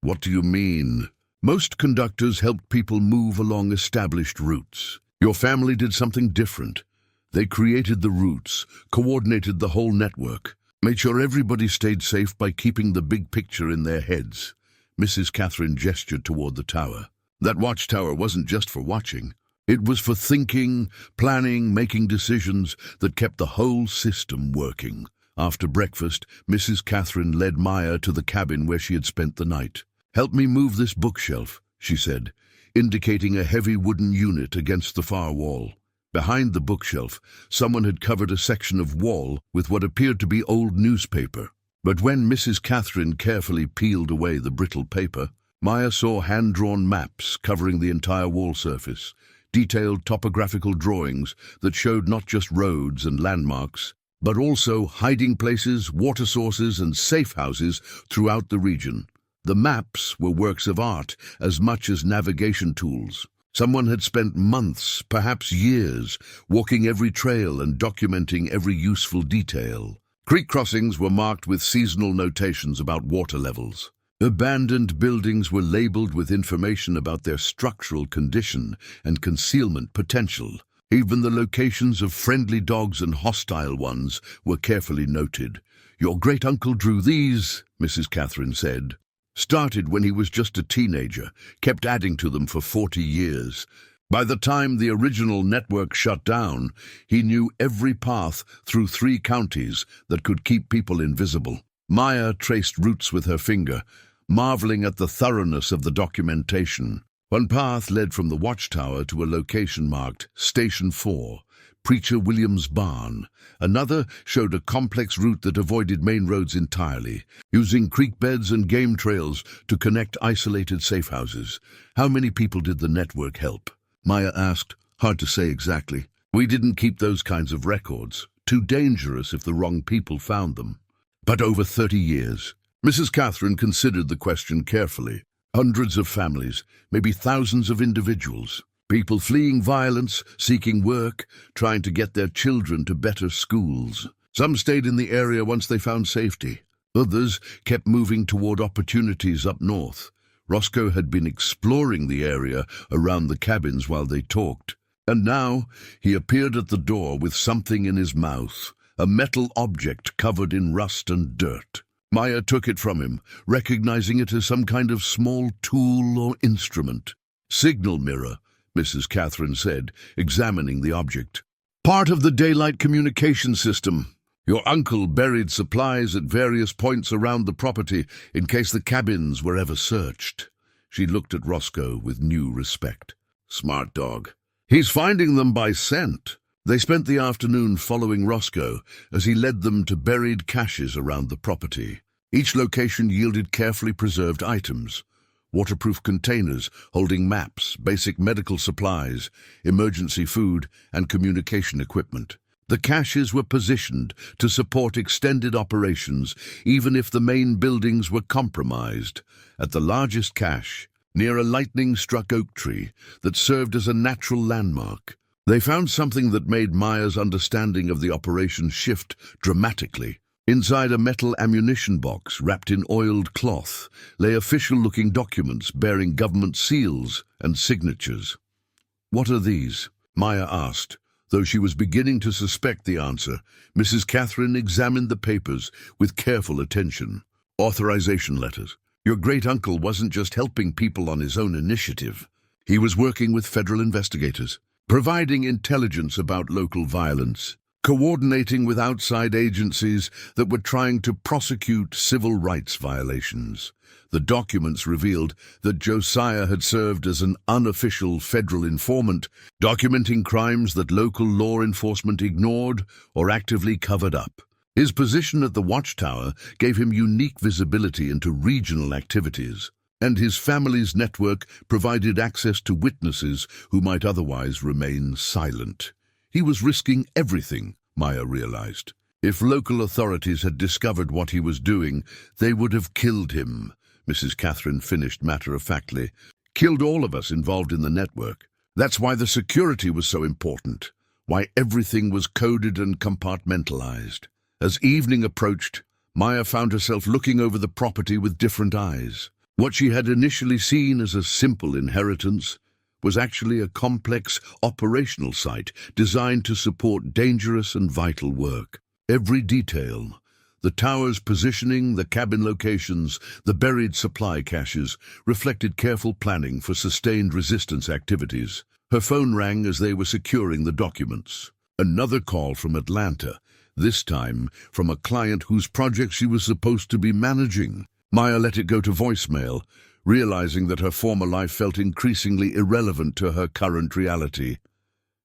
Speaker 1: What do you mean? Most conductors helped people move along established routes. Your family did something different. They created the routes, coordinated the whole network, made sure everybody stayed safe by keeping the big picture in their heads. Mrs. Catherine gestured toward the tower. That watchtower wasn't just for watching. It was for thinking, planning, making decisions that kept the whole system working. After breakfast, Mrs. Catherine led Maya to the cabin where she had spent the night. "Help me move this bookshelf," she said, indicating a heavy wooden unit against the far wall. Behind the bookshelf, someone had covered a section of wall with what appeared to be old newspaper. But when Mrs. Catherine carefully peeled away the brittle paper, Maya saw hand-drawn maps covering the entire wall surface, detailed topographical drawings that showed not just roads and landmarks, but also hiding places, water sources, and safe houses throughout the region. The maps were works of art as much as navigation tools. Someone had spent months, perhaps years, walking every trail and documenting every useful detail. Creek crossings were marked with seasonal notations about water levels. Abandoned buildings were labeled with information about their structural condition and concealment potential. Even the locations of friendly dogs and hostile ones were carefully noted. "Your great-uncle drew these," Mrs. Catherine said. "Started when he was just a teenager, kept adding to them for 40 years. By the time the original network shut down, he knew every path through 3 counties that could keep people invisible." Maya traced routes with her finger, marveling at the thoroughness of the documentation. One path led from the Watchtower to a location marked Station 4, Preacher William's Barn. Another showed a complex route that avoided main roads entirely, using creek beds and game trails to connect isolated safe houses. "How many people did the network help?" Maya asked. "Hard to say exactly. We didn't keep those kinds of records. Too dangerous if the wrong people found them. But over 30 years. Mrs. Catherine considered the question carefully. Hundreds of families, maybe thousands of individuals. People fleeing violence, seeking work, trying to get their children to better schools. Some stayed in the area once they found safety. Others kept moving toward opportunities up north. Roscoe had been exploring the area around the cabins while they talked. And now he appeared at the door with something in his mouth, a metal object covered in rust and dirt. Maya took it from him, recognizing it as some kind of small tool or instrument. "Signal mirror," Mrs. Catherine said, examining the object. "Part of the daylight communication system. Your uncle buried supplies at various points around the property in case the cabins were ever searched." She looked at Roscoe with new respect. "Smart dog. He's finding them by scent." They spent the afternoon following Roscoe as he led them to buried caches around the property. Each location yielded carefully preserved items: waterproof containers holding maps, basic medical supplies, emergency food, and communication equipment. The caches were positioned to support extended operations, even if the main buildings were compromised. At the largest cache, near a lightning-struck oak tree that served as a natural landmark, they found something that made Maya's understanding of the operation shift dramatically. Inside a metal ammunition box wrapped in oiled cloth lay official-looking documents bearing government seals and signatures. "What are these?" Maya asked. Though she was beginning to suspect the answer, Mrs. Catherine examined the papers with careful attention. "Authorization letters. Your great-uncle wasn't just helping people on his own initiative. He was working with federal investigators, providing intelligence about local violence, coordinating with outside agencies that were trying to prosecute civil rights violations." The documents revealed that Josiah had served as an unofficial federal informant, documenting crimes that local law enforcement ignored or actively covered up. His position at the Watchtower gave him unique visibility into regional activities, and his family's network provided access to witnesses who might otherwise remain silent. He was risking everything, Maya realized. If local authorities had discovered what he was doing, they would have killed him. Mrs. Catherine finished matter-of-factly. "Killed all of us involved in the network. That's why the security was so important, why everything was coded and compartmentalized." As evening approached, Maya found herself looking over the property with different eyes. What she had initially seen as a simple inheritance was actually a complex operational site designed to support dangerous and vital work. Every detail, the tower's positioning, the cabin locations, the buried supply caches, reflected careful planning for sustained resistance activities. Her phone rang as they were securing the documents. Another call from Atlanta, this time from a client whose project she was supposed to be managing. Maya let it go to voicemail, realizing that her former life felt increasingly irrelevant to her current reality.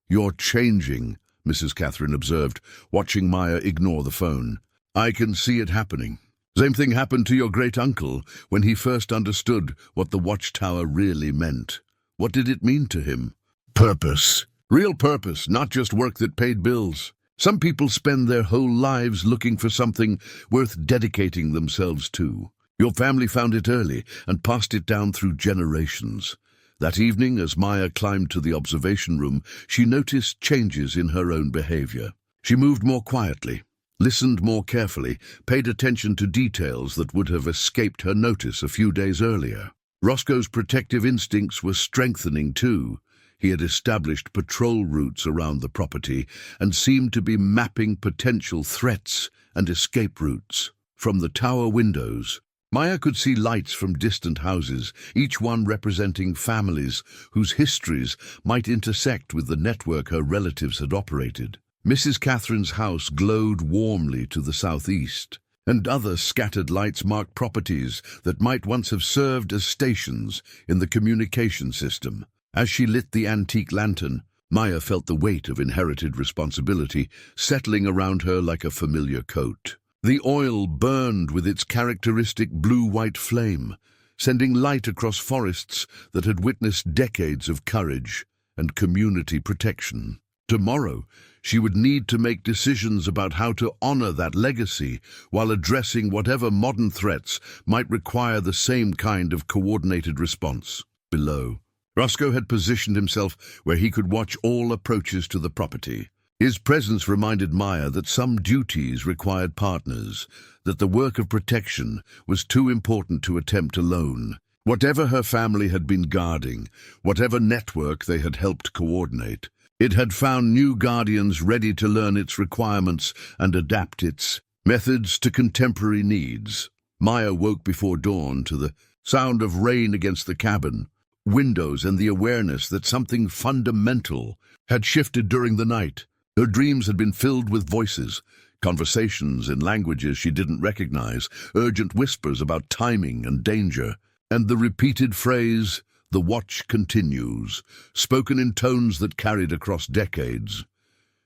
Speaker 1: "You're changing," Mrs. Catherine observed, watching Maya ignore the phone. "I can see it happening. Same thing happened to your great-uncle when he first understood what the Watchtower really meant. What did it mean to him? Purpose. Real purpose, not just work that paid bills. Some people spend their whole lives looking for something worth dedicating themselves to. Your family found it early and passed it down through generations." That evening, as Maya climbed to the observation room, she noticed changes in her own behavior. She moved more quietly, listened more carefully, paid attention to details that would have escaped her notice a few days earlier. Roscoe's protective instincts were strengthening too. He had established patrol routes around the property and seemed to be mapping potential threats and escape routes. From the tower windows, Maya could see lights from distant houses, each one representing families whose histories might intersect with the network her relatives had operated. Mrs. Catherine's house glowed warmly to the southeast, and other scattered lights marked properties that might once have served as stations in the communication system. As she lit the antique lantern, Maya felt the weight of inherited responsibility settling around her like a familiar coat. The oil burned with its characteristic blue-white flame, sending light across forests that had witnessed decades of courage and community protection. Tomorrow, she would need to make decisions about how to honor that legacy while addressing whatever modern threats might require the same kind of coordinated response. Below, Roscoe had positioned himself where he could watch all approaches to the property. His presence reminded Maya that some duties required partners, that the work of protection was too important to attempt alone. Whatever her family had been guarding, whatever network they had helped coordinate, it had found new guardians ready to learn its requirements and adapt its methods to contemporary needs. Maya woke before dawn to the sound of rain against the cabin, windows, and the awareness that something fundamental had shifted during the night. Her dreams had been filled with voices, conversations in languages she didn't recognize, urgent whispers about timing and danger, and the repeated phrase, "The watch continues," spoken in tones that carried across decades.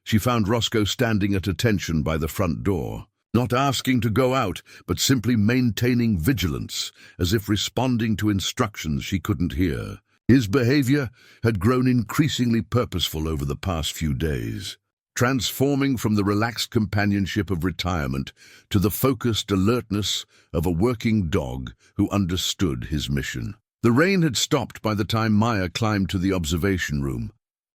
Speaker 1: She found Roscoe standing at attention by the front door, not asking to go out, but simply maintaining vigilance, as if responding to instructions she couldn't hear. His behavior had grown increasingly purposeful over the past few days. transforming from the relaxed companionship of retirement to the focused alertness of a working dog who understood his mission. The rain had stopped by the time Maya climbed to the observation room,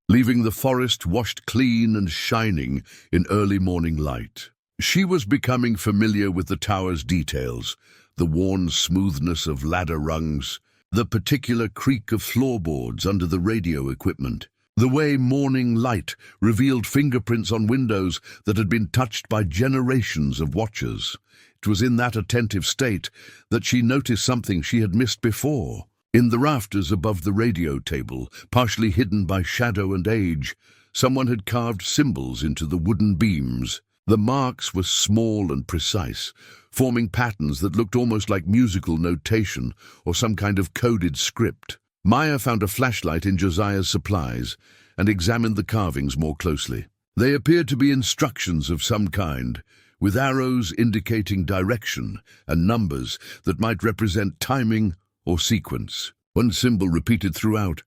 Speaker 1: leaving the forest washed clean and shining in early morning light. She was becoming familiar with the tower's details, the worn smoothness of ladder rungs, the particular creak of floorboards under the radio equipment, the way morning light revealed fingerprints on windows that had been touched by generations of watchers. It was in that attentive state that she noticed something she had missed before. In the rafters above the radio table, partially hidden by shadow and age, someone had carved symbols into the wooden beams. The marks were small and precise, forming patterns that looked almost like musical notation or some kind of coded script. Maya found a flashlight in Josiah's supplies and examined the carvings more closely. They appeared to be instructions of some kind, with arrows indicating direction and numbers that might represent timing or sequence. One symbol repeated throughout,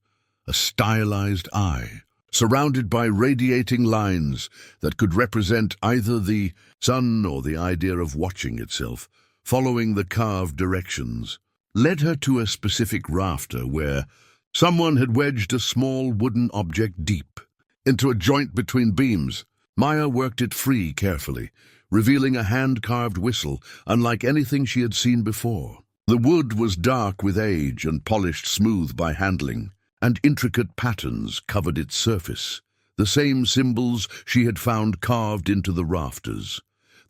Speaker 1: a stylized eye, surrounded by radiating lines that could represent either the sun or the idea of watching itself, following the carved directions, led her to a specific rafter where someone had wedged a small wooden object deep into a joint between beams. Maya worked it free carefully, revealing a hand-carved whistle unlike anything she had seen before. The wood was dark with age and polished smooth by handling, and intricate patterns covered its surface, the same symbols she had found carved into the rafters.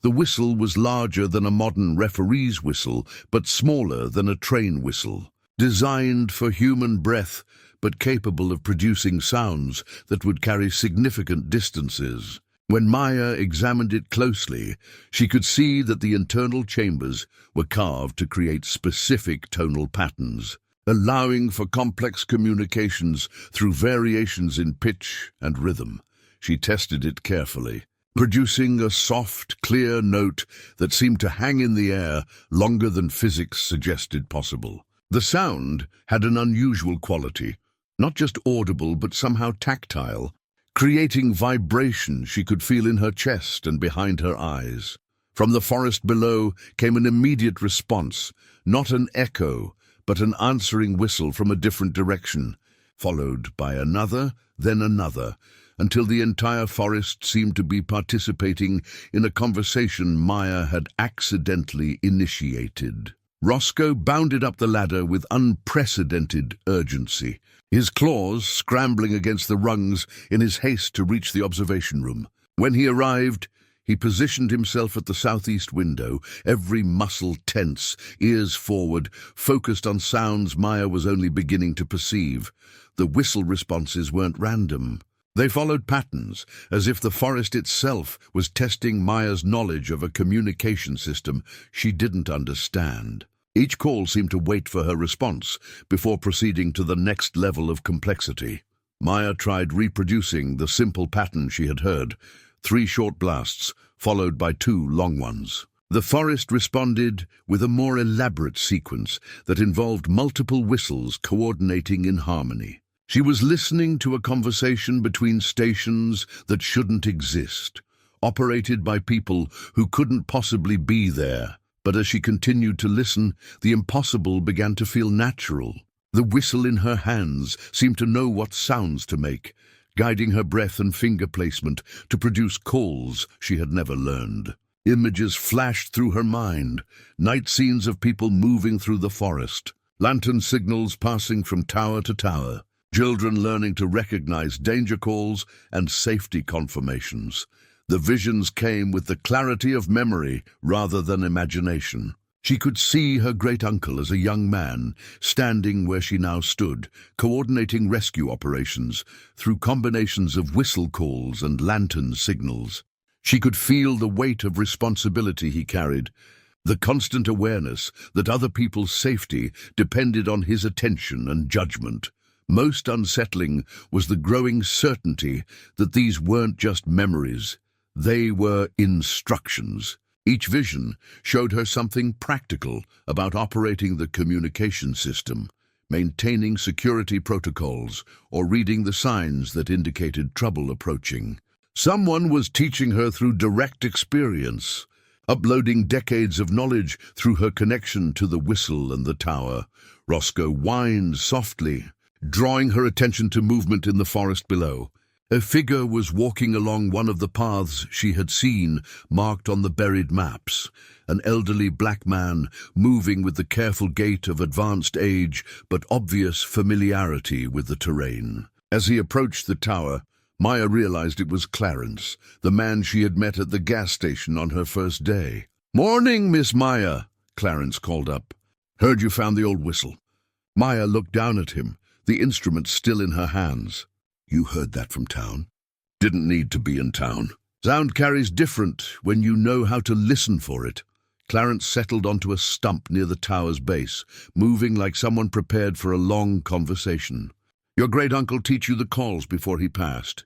Speaker 1: The whistle was larger than a modern referee's whistle, but smaller than a train whistle, designed for human breath, but capable of producing sounds that would carry significant distances. When Maya examined it closely, she could see that the internal chambers were carved to create specific tonal patterns, allowing for complex communications through variations in pitch and rhythm. She tested it carefully, producing a soft, clear note that seemed to hang in the air longer than physics suggested possible. The sound had an unusual quality, not just audible but somehow tactile, creating vibration she could feel in her chest and behind her eyes. From the forest below came an immediate response, not an echo, but an answering whistle from a different direction, followed by another, then another, until the entire forest seemed to be participating in a conversation Maya had accidentally initiated. Roscoe bounded up the ladder with unprecedented urgency, his claws scrambling against the rungs in his haste to reach the observation room. When he arrived, he positioned himself at the southeast window, every muscle tense, ears forward, focused on sounds Maya was only beginning to perceive. The whistle responses weren't random. They followed patterns, as if the forest itself was testing Maya's knowledge of a communication system she didn't understand. Each call seemed to wait for her response before proceeding to the next level of complexity. Maya tried reproducing the simple pattern she had heard, 3 short blasts, followed by 2 long ones. The forest responded with a more elaborate sequence that involved multiple whistles coordinating in harmony. She was listening to a conversation between stations that shouldn't exist, operated by people who couldn't possibly be there. But as she continued to listen, the impossible began to feel natural. The whistle in her hands seemed to know what sounds to make, guiding her breath and finger placement to produce calls she had never learned. Images flashed through her mind, night scenes of people moving through the forest, lantern signals passing from tower to tower, children learning to recognize danger calls and safety confirmations. The visions came with the clarity of memory rather than imagination. She could see her great-uncle as a young man, standing where she now stood, coordinating rescue operations through combinations of whistle calls and lantern signals. She could feel the weight of responsibility he carried, the constant awareness that other people's safety depended on his attention and judgment. Most unsettling was the growing certainty that these weren't just memories. They were instructions. Each vision showed her something practical about operating the communication system, maintaining security protocols, or reading the signs that indicated trouble approaching. Someone was teaching her through direct experience, uploading decades of knowledge through her connection to the whistle and the tower. Roscoe whined softly, drawing her attention to movement in the forest below. A figure was walking along one of the paths she had seen marked on the buried maps, an elderly black man moving with the careful gait of advanced age but obvious familiarity with the terrain. As he approached the tower, Maya realized it was Clarence, the man she had met at the gas station on her first day. "Morning, Miss Maya," Clarence called up. "Heard you found the old whistle." Maya looked down at him, the instrument still in her hands. "You heard that from town?" "Didn't need to be in town. Sound carries different when you know how to listen for it." Clarence settled onto a stump near the tower's base, moving like someone prepared for a long conversation. "Your great-uncle teach you the calls before he passed?"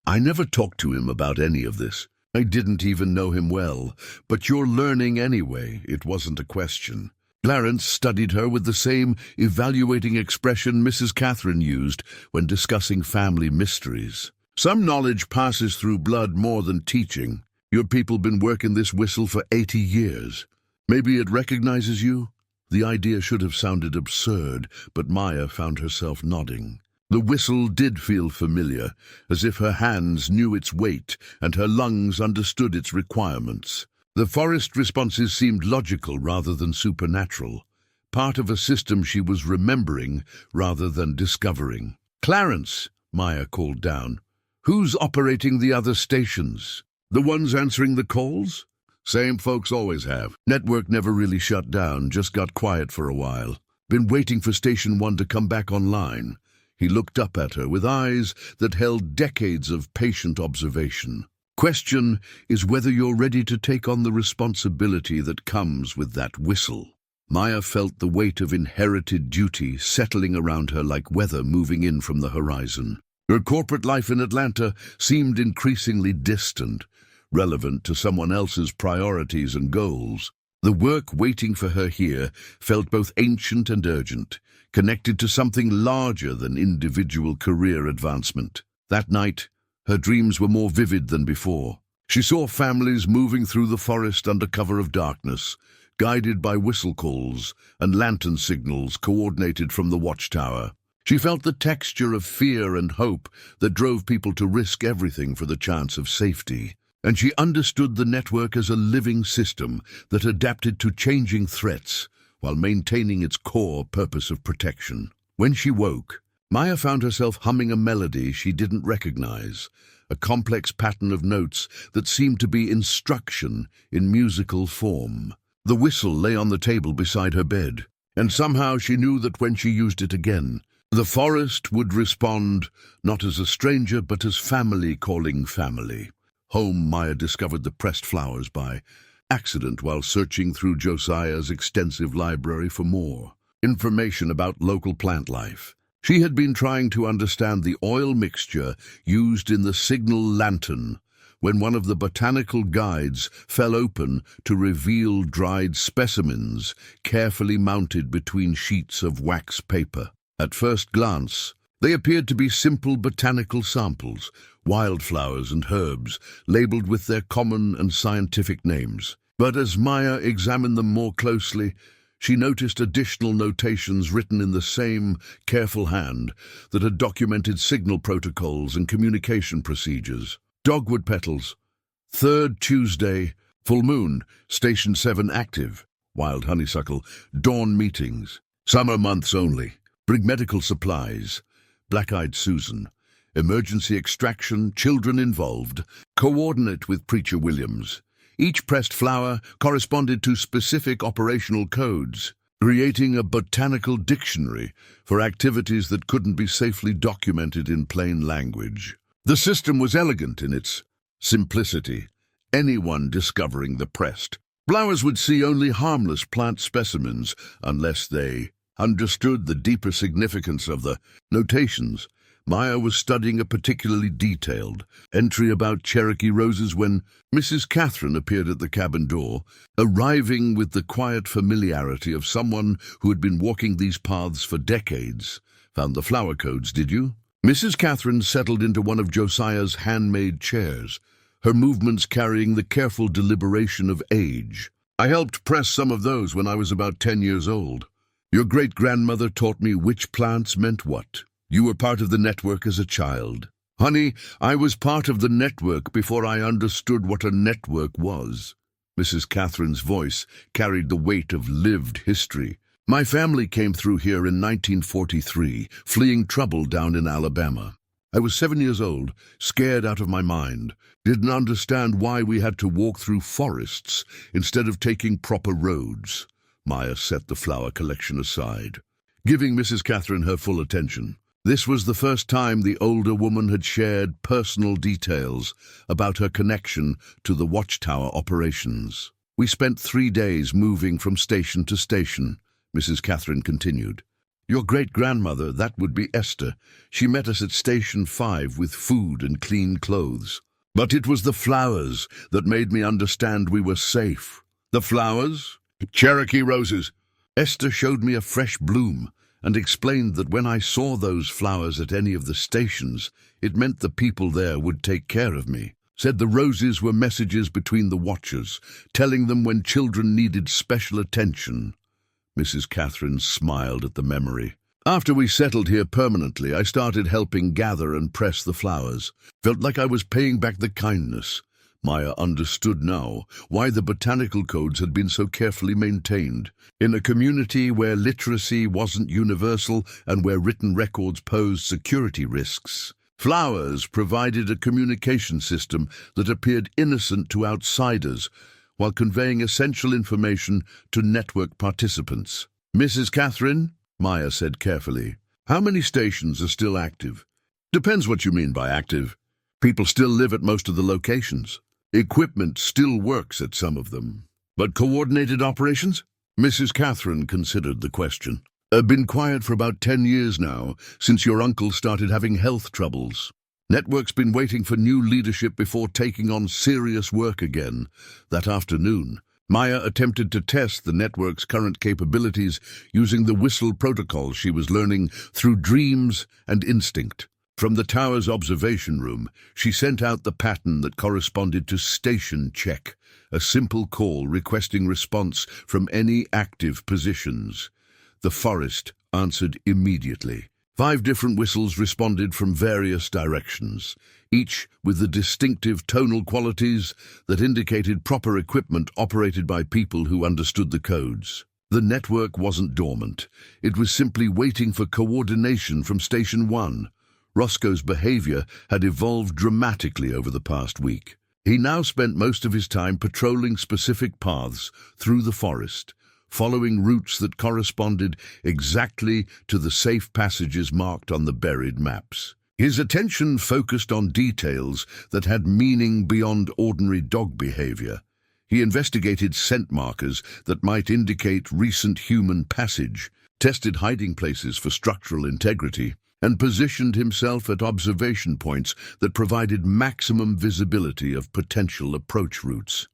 Speaker 1: "I never talked to him about any of this. I didn't even know him well, but you're learning anyway. It wasn't a question." Clarence studied her with the same evaluating expression Mrs. Catherine used when discussing family mysteries. "Some knowledge passes through blood more than teaching. Your people been working this whistle for 80 years. Maybe it recognizes you?" The idea should have sounded absurd, but Maya found herself nodding. The whistle did feel familiar, as if her hands knew its weight and her lungs understood its requirements. The forest responses seemed logical rather than supernatural, part of a system she was remembering rather than discovering. "Clarence," Maya called down, "who's operating the other stations? The ones answering the calls?" "Same folks always have. Network never really shut down, just got quiet for a while. Been waiting for Station 1 to come back online." He looked up at her with eyes that held decades of patient observation. "Question is whether you're ready to take on the responsibility that comes with that whistle." Maya felt the weight of inherited duty settling around her like weather moving in from the horizon. Her corporate life in Atlanta seemed increasingly distant, relevant to someone else's priorities and goals. The work waiting for her here felt both ancient and urgent, connected to something larger than individual career advancement. That night, her dreams were more vivid than before. She saw families moving through the forest under cover of darkness, guided by whistle calls and lantern signals coordinated from the Watchtower. She felt the texture of fear and hope that drove people to risk everything for the chance of safety. And she understood the network as a living system that adapted to changing threats while maintaining its core purpose of protection. When she woke, Maya found herself humming a melody she didn't recognize, a complex pattern of notes that seemed to be instruction in musical form. The whistle lay on the table beside her bed, and somehow she knew that when she used it again, the forest would respond not as a stranger but as family calling family. Home, Maya discovered the pressed flowers by accident while searching through Josiah's extensive library for more information about local plant life. She had been trying to understand the oil mixture used in the signal lantern when one of the botanical guides fell open to reveal dried specimens carefully mounted between sheets of wax paper. At first glance, they appeared to be simple botanical samples, wildflowers and herbs, labeled with their common and scientific names. But as Maya examined them more closely, she noticed additional notations written in the same careful hand that had documented signal protocols and communication procedures. Dogwood petals, 3rd Tuesday, full moon, Station 7 active. Wild honeysuckle, dawn meetings. Summer months only. Bring medical supplies. Black-eyed Susan. Emergency extraction, children involved. Coordinate with Preacher Williams. Each pressed flower corresponded to specific operational codes, creating a botanical dictionary for activities that couldn't be safely documented in plain language. The system was elegant in its simplicity. Anyone discovering the pressed flowers would see only harmless plant specimens unless they understood the deeper significance of the notations. Maya was studying a particularly detailed entry about Cherokee roses when Mrs. Catherine appeared at the cabin door, arriving with the quiet familiarity of someone who had been walking these paths for decades. "Found the flower codes, did you?" Mrs. Catherine settled into one of Josiah's handmade chairs, her movements carrying the careful deliberation of age. I helped press some of those when I was about 10 years old. Your great-grandmother taught me which plants meant what. You were part of the network as a child. Honey, I was part of the network before I understood what a network was. Mrs. Catherine's voice carried the weight of lived history. My family came through here in 1943, fleeing trouble down in Alabama. I was 7 years old, scared out of my mind, didn't understand why we had to walk through forests instead of taking proper roads. Maya set the flower collection aside, giving Mrs. Catherine her full attention. This was the first time the older woman had shared personal details about her connection to the Watchtower operations. We spent 3 days moving from station to station, Mrs. Catherine continued. Your great-grandmother, that would be Esther, she met us at Station 5 with food and clean clothes. But it was the flowers that made me understand we were safe. The flowers? Cherokee roses. Esther showed me a fresh bloom and explained that when I saw those flowers at any of the stations, it meant the people there would take care of me. Said the roses were messages between the watchers, telling them when children needed special attention. Mrs. Catherine smiled at the memory. After we settled here permanently, I started helping gather and press the flowers. Felt like I was paying back the kindness. Maya understood now why the botanical codes had been so carefully maintained. In a community where literacy wasn't universal and where written records posed security risks, flowers provided a communication system that appeared innocent to outsiders while conveying essential information to network participants. Mrs. Catherine, Maya said carefully, how many stations are still active? Depends what you mean by active. People still live at most of the locations. Equipment still works at some of them. But coordinated operations? Mrs. Catherine considered the question. Been quiet for about 10 years now, since your uncle started having health troubles. Network's been waiting for new leadership before taking on serious work again. That afternoon, Maya attempted to test the network's current capabilities using the whistle protocol she was learning through dreams and instinct. From the tower's observation room, she sent out the pattern that corresponded to station check, a simple call requesting response from any active positions. The forest answered immediately. 5 different whistles responded from various directions, each with the distinctive tonal qualities that indicated proper equipment operated by people who understood the codes. The network wasn't dormant. It was simply waiting for coordination from Station 1. Roscoe's behavior had evolved dramatically over the past week. He now spent most of his time patrolling specific paths through the forest, following routes that corresponded exactly to the safe passages marked on the buried maps. His attention focused on details that had meaning beyond ordinary dog behavior. He investigated scent markers that might indicate recent human passage, tested hiding places for structural integrity, and positioned himself at observation points that provided maximum visibility of potential approach routes.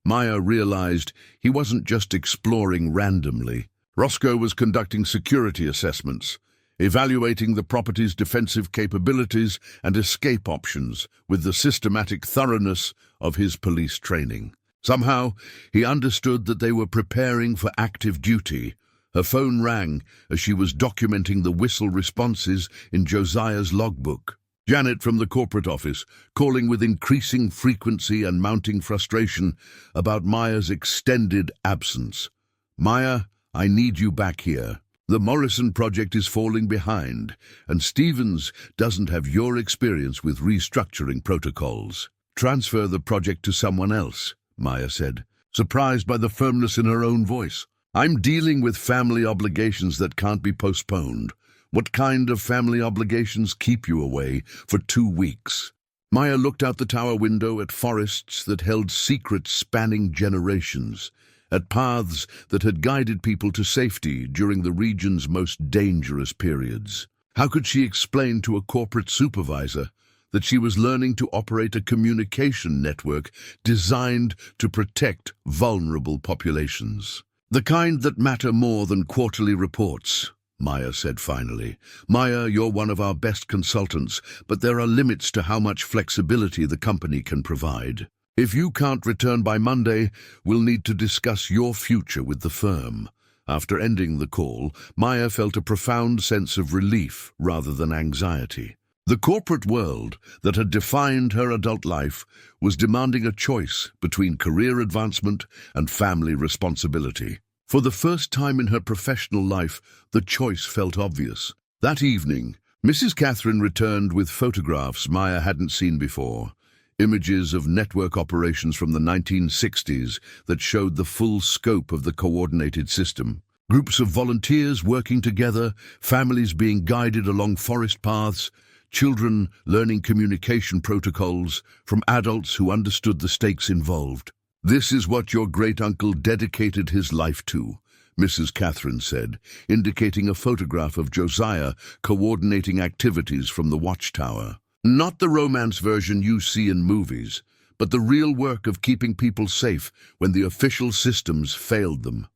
Speaker 1: Maya realized he wasn't just exploring randomly. Roscoe was conducting security assessments, evaluating the property's defensive capabilities and escape options with the systematic thoroughness of his police training. Somehow, he understood that they were preparing for active duty. Her phone rang as she was documenting the whistle responses in Josiah's logbook. Janet from the corporate office, calling with increasing frequency and mounting frustration about Maya's extended absence. Maya, I need you back here. The Morrison project is falling behind, and Stevens doesn't have your experience with restructuring protocols. Transfer the project to someone else, Maya said, surprised by the firmness in her own voice. I'm dealing with family obligations that can't be postponed. What kind of family obligations keep you away for 2 weeks? Maya looked out the tower window at forests that held secrets spanning generations, at paths that had guided people to safety during the region's most dangerous periods. How could she explain to a corporate supervisor that she was learning to operate a communication network designed to protect vulnerable populations? The kind that matter more than quarterly reports. Maya said finally. Maya, you're one of our best consultants, but there are limits to how much flexibility the company can provide. If you can't return by Monday, we'll need to discuss your future with the firm. After ending the call, Maya felt a profound sense of relief rather than anxiety. The corporate world that had defined her adult life was demanding a choice between career advancement and family responsibility. For the first time in her professional life, the choice felt obvious. That evening, Mrs. Catherine returned with photographs Maya hadn't seen before. Images of network operations from the 1960s that showed the full scope of the coordinated system. Groups of volunteers working together, families being guided along forest paths, children learning communication protocols from adults who understood the stakes involved. This is what your great-uncle dedicated his life to, Mrs. Catherine said, indicating a photograph of Josiah coordinating activities from the Watchtower. Not the romance version you see in movies, but the real work of keeping people safe when the official systems failed them.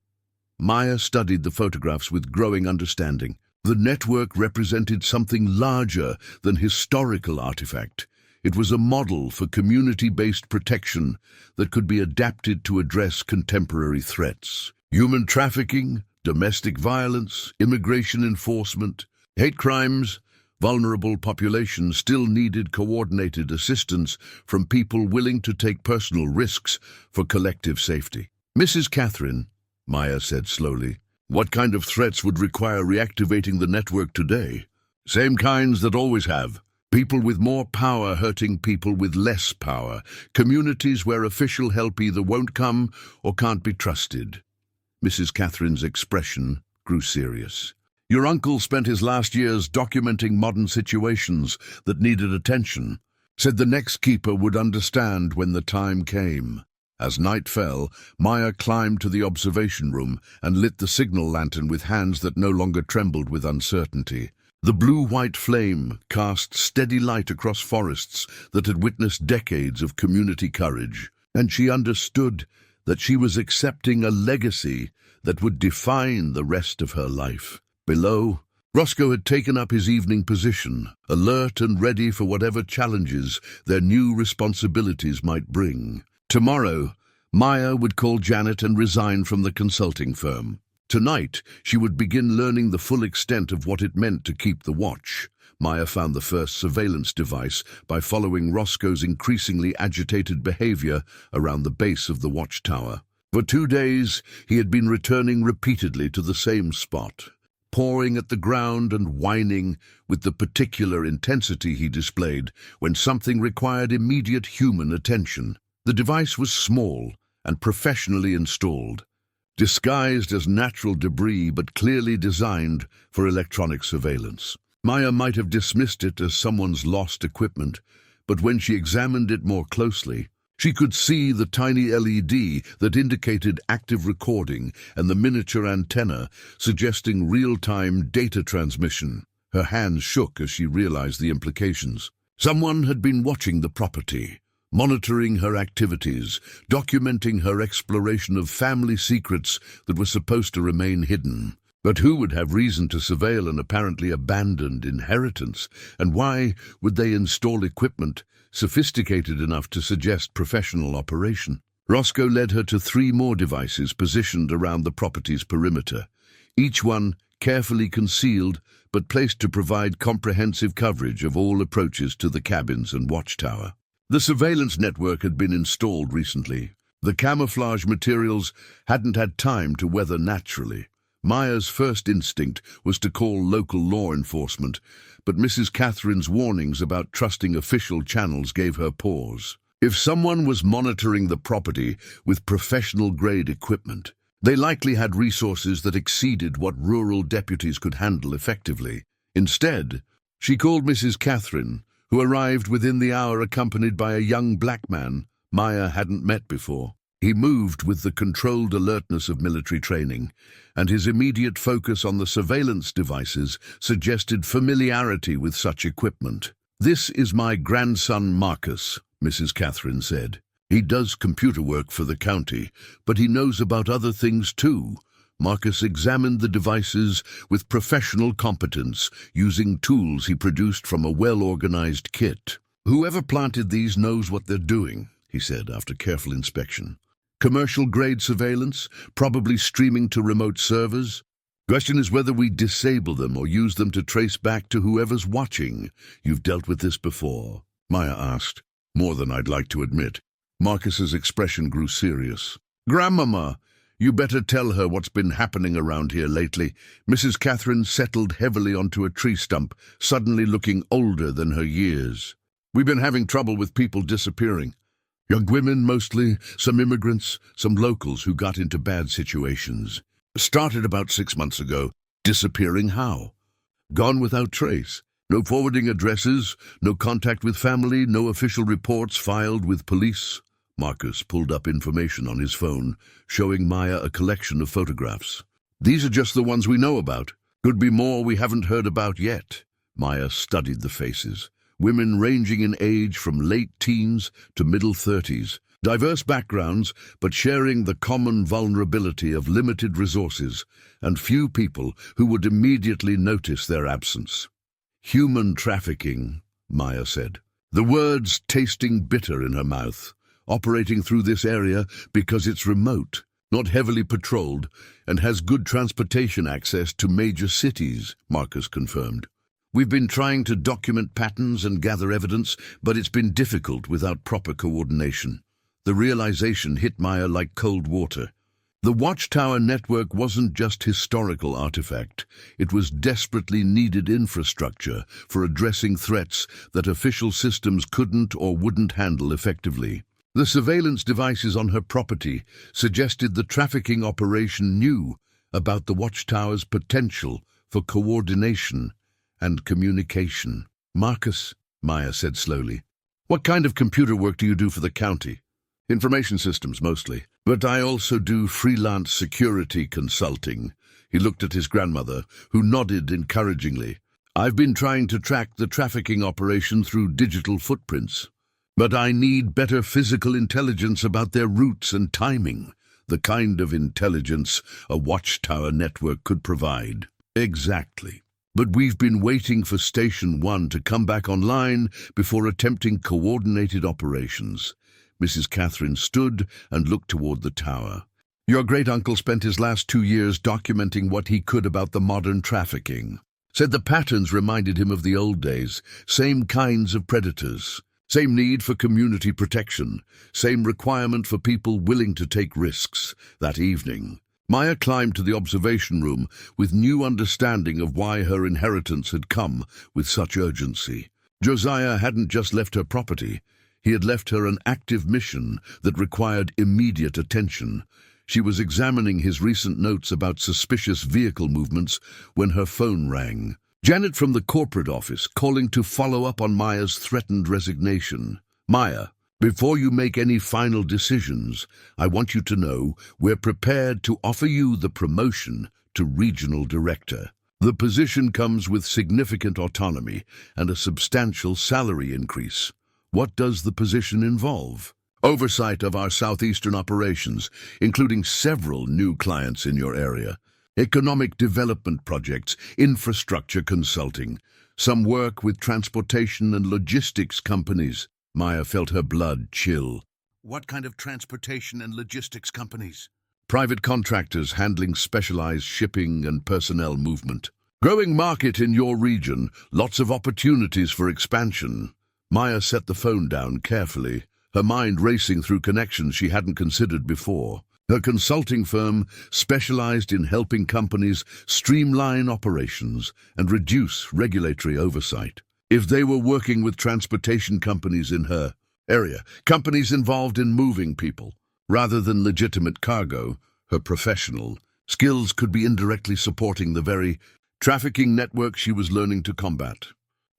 Speaker 1: Maya studied the photographs with growing understanding. The network represented something larger than historical artifact. It was a model for community-based protection that could be adapted to address contemporary threats. Human trafficking, domestic violence, immigration enforcement, hate crimes. Vulnerable populations still needed coordinated assistance from people willing to take personal risks for collective safety. Mrs. Catherine, Maya said slowly, what kind of threats would require reactivating the network today? Same kinds that always have. People with more power hurting people with less power. Communities where official help either won't come or can't be trusted. Mrs. Catherine's expression grew serious. Your uncle spent his last years documenting modern situations that needed attention. Said the next keeper would understand when the time came. As night fell, Maya climbed to the observation room and lit the signal lantern with hands that no longer trembled with uncertainty. The blue-white flame cast steady light across forests that had witnessed decades of community courage, and she understood that she was accepting a legacy that would define the rest of her life. Below, Roscoe had taken up his evening position, alert and ready for whatever challenges their new responsibilities might bring. Tomorrow, Maya would call Janet and resign from the consulting firm. Tonight, she would begin learning the full extent of what it meant to keep the watch. Maya found the first surveillance device by following Roscoe's increasingly agitated behavior around the base of the watchtower. For 2 days, he had been returning repeatedly to the same spot, pawing at the ground and whining with the particular intensity he displayed when something required immediate human attention. The device was small and professionally installed, disguised as natural debris but clearly designed for electronic surveillance. Maya might have dismissed it as someone's lost equipment, but when she examined it more closely, she could see the tiny LED that indicated active recording and the miniature antenna suggesting real-time data transmission. Her hands shook as she realized the implications. Someone had been watching the property, monitoring her activities, documenting her exploration of family secrets that were supposed to remain hidden. But who would have reason to surveil an apparently abandoned inheritance, and why would they install equipment sophisticated enough to suggest professional operation? Roscoe led her to 3 more devices positioned around the property's perimeter, each one carefully concealed but placed to provide comprehensive coverage of all approaches to the cabins and watchtower. The surveillance network had been installed recently. The camouflage materials hadn't had time to weather naturally. Maya's first instinct was to call local law enforcement, but Mrs. Catherine's warnings about trusting official channels gave her pause. If someone was monitoring the property with professional-grade equipment, they likely had resources that exceeded what rural deputies could handle effectively. Instead, she called Mrs. Catherine, who arrived within the hour accompanied by a young black man Maya hadn't met before. He moved with the controlled alertness of military training, and his immediate focus on the surveillance devices suggested familiarity with such equipment. "This is my grandson Marcus," Mrs. Catherine said. "He does computer work for the county, but he knows about other things too, Marcus examined the devices with professional competence, using tools he produced from a well-organized kit. "Whoever planted these knows what they're doing," he said after careful inspection. "Commercial-grade surveillance, probably streaming to remote servers. Question is whether we disable them or use them to trace back to whoever's watching. You've dealt with this before?" Maya asked. "More than I'd like to admit." Marcus's expression grew serious. "Grandmama, you better tell her what's been happening around here lately." Mrs. Catherine settled heavily onto a tree stump, suddenly looking older than her years. "We've been having trouble with people disappearing. Young women mostly, some immigrants, some locals who got into bad situations. Started about 6 months ago. Disappearing how? Gone without trace. No forwarding addresses, no contact with family, no official reports filed with police." Marcus pulled up information on his phone, showing Maya a collection of photographs. "These are just the ones we know about. Could be more we haven't heard about yet." Maya studied the faces. Women ranging in age from late teens to middle 30s. Diverse backgrounds, but sharing the common vulnerability of limited resources and few people who would immediately notice their absence. "Human trafficking," Maya said, the words tasting bitter in her mouth. "Operating through this area because it's remote, not heavily patrolled, and has good transportation access to major cities," Marcus confirmed. "We've been trying to document patterns and gather evidence, but it's been difficult without proper coordination." The realization hit Maya like cold water. The Watchtower network wasn't just historical artifact. It was desperately needed infrastructure for addressing threats that official systems couldn't or wouldn't handle effectively. The surveillance devices on her property suggested the trafficking operation knew about the Watchtower's potential for coordination and communication. "Marcus," Maya said slowly, "what kind of computer work do you do for the county?" "Information systems, mostly. But I also do freelance security consulting." He looked at his grandmother, who nodded encouragingly. "I've been trying to track the trafficking operation through digital footprints. But I need better physical intelligence about their routes and timing. The kind of intelligence a Watchtower network could provide." "Exactly. But we've been waiting for Station 1 to come back online before attempting coordinated operations." Mrs. Catherine stood and looked toward the tower. "Your great-uncle spent his last 2 years documenting what he could about the modern trafficking. Said the patterns reminded him of the old days, same kinds of predators, same need for community protection, same requirement for people willing to take risks." That evening, Maya climbed to the observation room with new understanding of why her inheritance had come with such urgency. Josiah hadn't just left her property. He had left her an active mission that required immediate attention. She was examining his recent notes about suspicious vehicle movements when her phone rang. Janet from the corporate office, calling to follow up on Maya's threatened resignation. "Maya, before you make any final decisions, I want you to know we're prepared to offer you the promotion to regional director. The position comes with significant autonomy and a substantial salary increase." "What does the position involve?" "Oversight of our southeastern operations, including several new clients in your area. Economic development projects, infrastructure consulting, some work with transportation and logistics companies." Maya felt her blood chill. "What kind of transportation and logistics companies?" "Private contractors handling specialized shipping and personnel movement. Growing market in your region, lots of opportunities for expansion." Maya set the phone down carefully, her mind racing through connections she hadn't considered before. Her consulting firm specialized in helping companies streamline operations and reduce regulatory oversight. If they were working with transportation companies in her area, companies involved in moving people, rather than legitimate cargo, her professional skills could be indirectly supporting the very trafficking network she was learning to combat.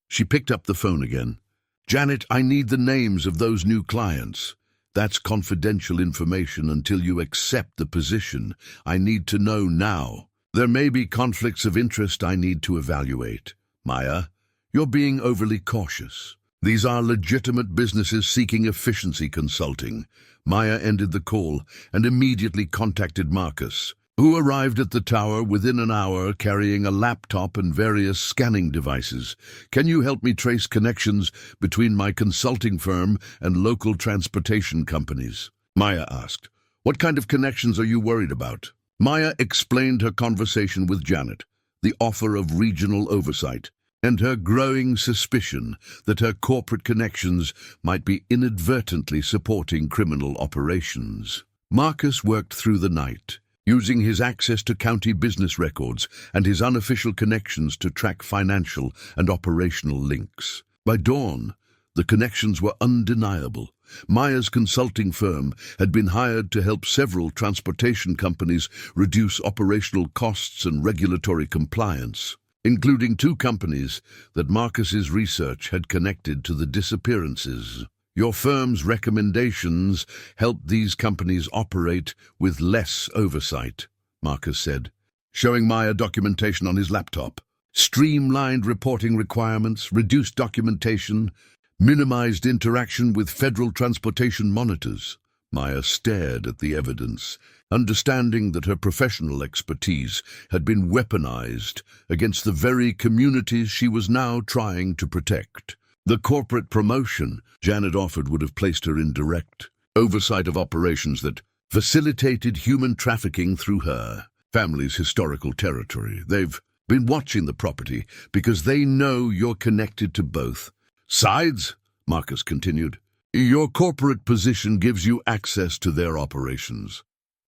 Speaker 1: She picked up the phone again. "Janet, I need the names of those new clients. That's confidential information until you accept the position. I need to know now. There may be conflicts of interest I need to evaluate." "Maya, you're being overly cautious. These are legitimate businesses seeking efficiency consulting." Maya ended the call and immediately contacted Marcus. who arrived at the tower within an hour carrying a laptop and various scanning devices. Can you help me trace connections between my consulting firm and local transportation companies? Maya asked. What kind of connections are you worried about? Maya explained her conversation with Janet, the offer of regional oversight, and her growing suspicion that her corporate connections might be inadvertently supporting criminal operations. Marcus worked through the night, using his access to county business records and his unofficial connections to track financial and operational links. By dawn, the connections were undeniable. Maya's consulting firm had been hired to help several transportation companies reduce operational costs and regulatory compliance, including 2 companies that Marcus's research had connected to the disappearances. Your firm's recommendations helped these companies operate with less oversight, Marcus said, showing Maya documentation on his laptop. Streamlined reporting requirements, reduced documentation, minimized interaction with federal transportation monitors. Maya stared at the evidence, understanding that her professional expertise had been weaponized against the very communities she was now trying to protect. The corporate promotion Janet offered would have placed her in direct oversight of operations that facilitated human trafficking through her family's historical territory. They've been watching the property because they know you're connected to both sides, Marcus continued. Your corporate position gives you access to their operations,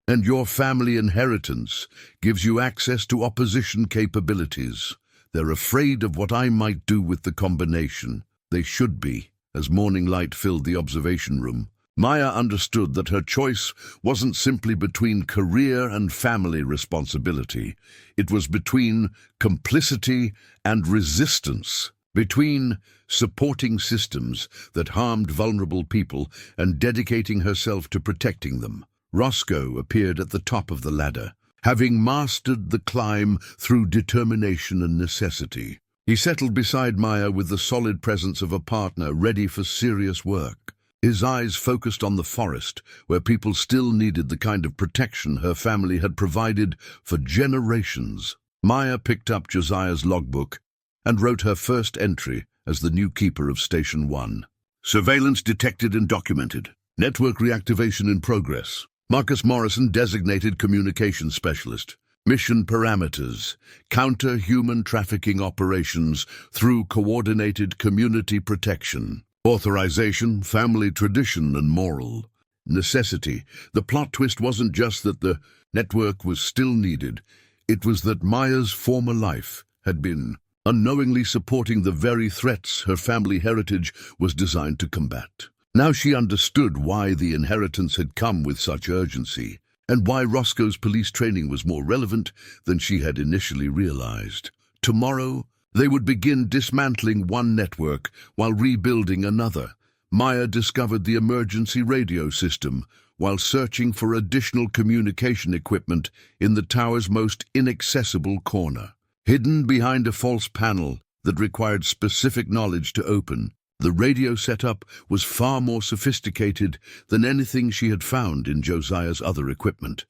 Speaker 1: and your family inheritance gives you access to opposition capabilities. They're afraid of what I might do with the combination. They should be. As morning light filled the observation room, Maya understood that her choice wasn't simply between career and family responsibility. It was between complicity and resistance, between supporting systems that harmed vulnerable people and dedicating herself to protecting them. Roscoe appeared at the top of the ladder, having mastered the climb through determination and necessity. He settled beside Maya with the solid presence of a partner ready for serious work. His eyes focused on the forest, where people still needed the kind of protection her family had provided for generations. Maya picked up Josiah's logbook and wrote her first entry as the new keeper of Station 1. Surveillance detected and documented. Network reactivation in progress. Marcus Morrison, designated communications specialist. Mission parameters: counter human trafficking operations through coordinated community protection. Authorization: family tradition and moral necessity. The plot twist wasn't just that the network was still needed, it was that Maya's former life had been unknowingly supporting the very threats her family heritage was designed to combat. Now she understood why the inheritance had come with such urgency, and why Roscoe's police training was more relevant than she had initially realized. Tomorrow, they would begin dismantling one network while rebuilding another. Maya discovered the emergency radio system while searching for additional communication equipment in the tower's most inaccessible corner. Hidden behind a false panel that required specific knowledge to open, the radio setup was far more sophisticated than anything she had found in Josiah's other equipment.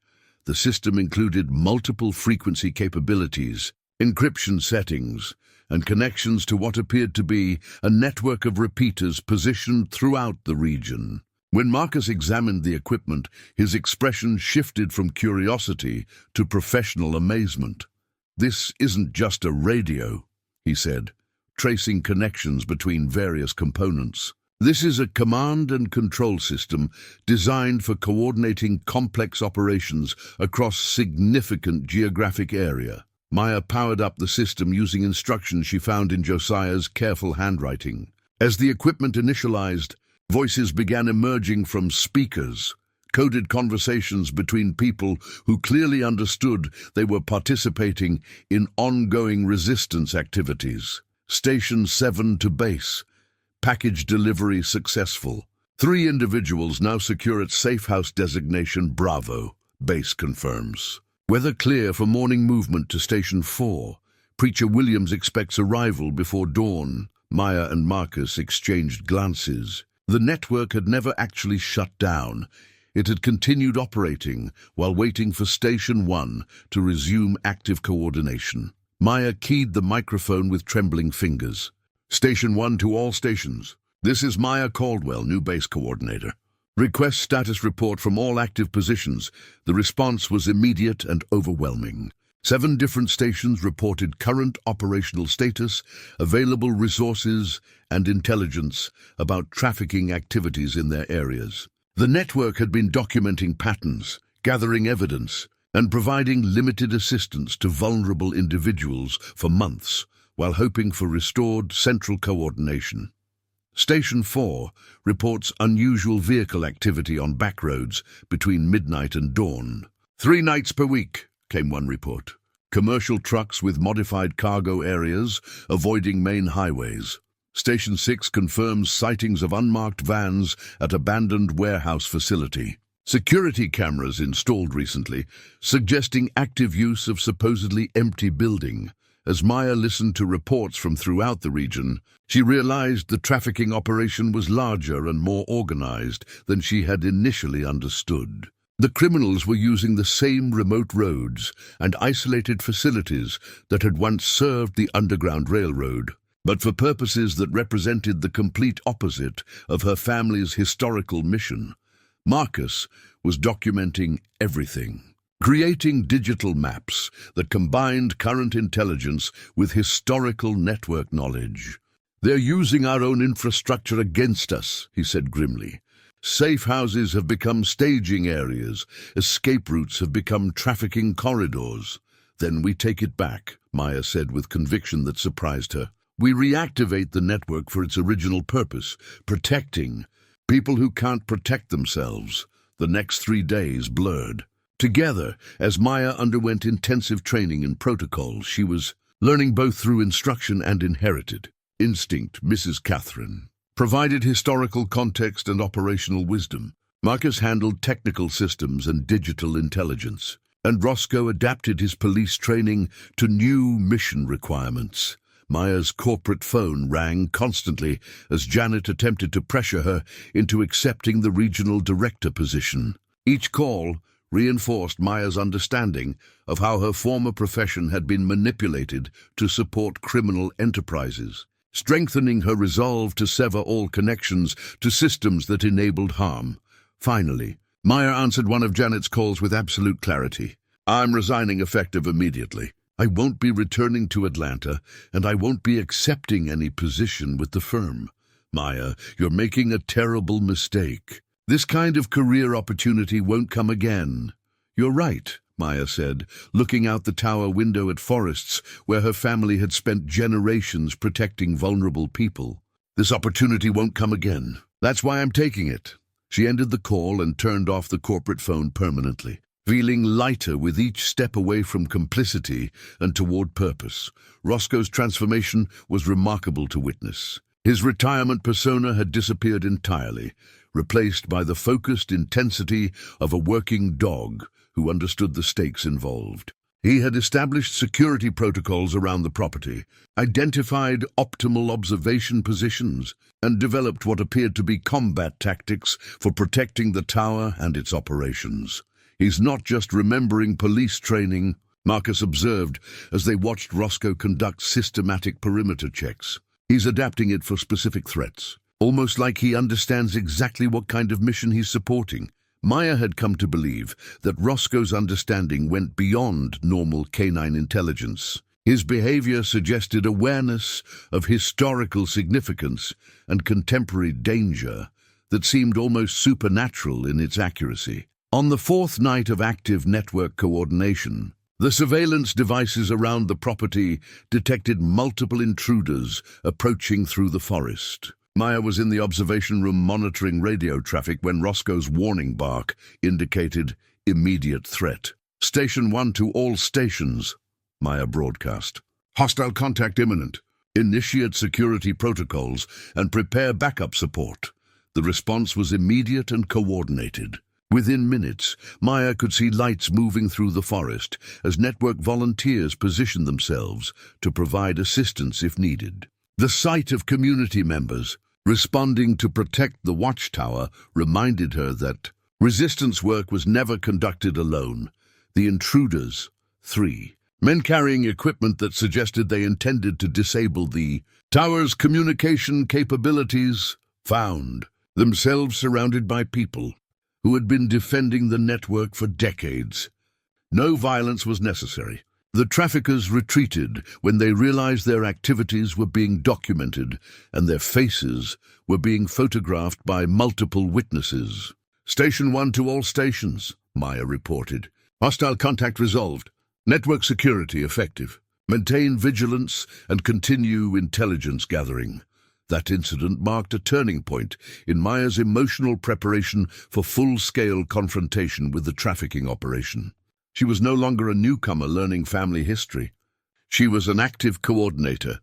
Speaker 1: The system included multiple frequency capabilities, encryption settings, and connections to what appeared to be a network of repeaters positioned throughout the region. When Marcus examined the equipment, his expression shifted from curiosity to professional amazement. "This isn't just a radio," he said, tracing connections between various components. "This is a command and control system designed for coordinating complex operations across significant geographic area." Maya powered up the system using instructions she found in Josiah's careful handwriting. As the equipment initialized, voices began emerging from speakers, coded conversations between people who clearly understood they were participating in ongoing resistance activities. Station 7 to base. Package delivery successful. 3 individuals now secure at Safe House designation Bravo. Base confirms. Weather clear for morning movement to Station 4. Preacher Williams expects arrival before dawn. Maya and Marcus exchanged glances. The network had never actually shut down. It had continued operating while waiting for Station 1 to resume active coordination. Maya keyed the microphone with trembling fingers. Station 1 to all stations. This is Maya Caldwell, new base coordinator. Request status report from all active positions. The response was immediate and overwhelming. 7 different stations reported current operational status, available resources, and intelligence about trafficking activities in their areas. The network had been documenting patterns, gathering evidence, and providing limited assistance to vulnerable individuals for months, while hoping for restored central coordination. Station 4 reports unusual vehicle activity on back roads between midnight and dawn. 3 nights per week, came one report. Commercial trucks with modified cargo areas avoiding main highways. Station 6 confirms sightings of unmarked vans at abandoned warehouse facility. Security cameras installed recently, suggesting active use of supposedly empty building. As Maya listened to reports from throughout the region, she realized the trafficking operation was larger and more organized than she had initially understood. The criminals were using the same remote roads and isolated facilities that had once served the Underground Railroad, but for purposes that represented the complete opposite of her family's historical mission. Marcus was documenting everything, creating digital maps that combined current intelligence with historical network knowledge. "They're using our own infrastructure against us," he said grimly. "Safe houses have become staging areas. Escape routes have become trafficking corridors." "Then we take it back," Maya said with conviction that surprised her. "We reactivate the network for its original purpose, protecting people who can't protect themselves." The next 3 days blurred together as Maya underwent intensive training in protocols. She was learning both through instruction and inherited instinct. Mrs. Catherine provided historical context and operational wisdom. Marcus handled technical systems and digital intelligence, and Roscoe adapted his police training to new mission requirements. Maya's corporate phone rang constantly as Janet attempted to pressure her into accepting the regional director position. Each call reinforced Maya's understanding of how her former profession had been manipulated to support criminal enterprises, strengthening her resolve to sever all connections to systems that enabled harm. Finally, Maya answered one of Janet's calls with absolute clarity. "I'm resigning effective immediately. I won't be returning to Atlanta, and I won't be accepting any position with the firm." "Maya, you're making a terrible mistake. This kind of career opportunity won't come again." "You're right," Maya said, looking out the tower window at forests where her family had spent generations protecting vulnerable people. "This opportunity won't come again. That's why I'm taking it." She ended the call and turned off the corporate phone permanently, feeling lighter with each step away from complicity and toward purpose. Roscoe's transformation was remarkable to witness. His retirement persona had disappeared entirely, replaced by the focused intensity of a working dog who understood the stakes involved. He had established security protocols around the property, identified optimal observation positions, and developed what appeared to be combat tactics for protecting the tower and its operations. "He's not just remembering police training," Marcus observed as they watched Roscoe conduct systematic perimeter checks. "He's adapting it for specific threats, almost like he understands exactly what kind of mission he's supporting." Maya had come to believe that Roscoe's understanding went beyond normal canine intelligence. His behavior suggested awareness of historical significance and contemporary danger that seemed almost supernatural in its accuracy. On the 4th night of active network coordination, the surveillance devices around the property detected multiple intruders approaching through the forest. Maya was in the observation room monitoring radio traffic when Roscoe's warning bark indicated immediate threat. "Station 1 to all stations," Maya broadcast. "Hostile contact imminent. Initiate security protocols and prepare backup support." The response was immediate and coordinated. Within minutes, Maya could see lights moving through the forest as network volunteers positioned themselves to provide assistance if needed. The sight of community members responding to protect the Watchtower reminded her that Resistance work was never conducted alone. The intruders, 3. Men carrying equipment that suggested they intended to disable the tower's communication capabilities, found themselves surrounded by people who had been defending the network for decades. No violence was necessary. The traffickers retreated when they realized their activities were being documented and their faces were being photographed by multiple witnesses. "Station 1 to all stations," Maya reported. "Hostile contact resolved. Network security effective. Maintain vigilance and continue intelligence gathering." That incident marked a turning point in Maya's emotional preparation for full-scale confrontation with the trafficking operation. She was no longer a newcomer learning family history. She was an active coordinator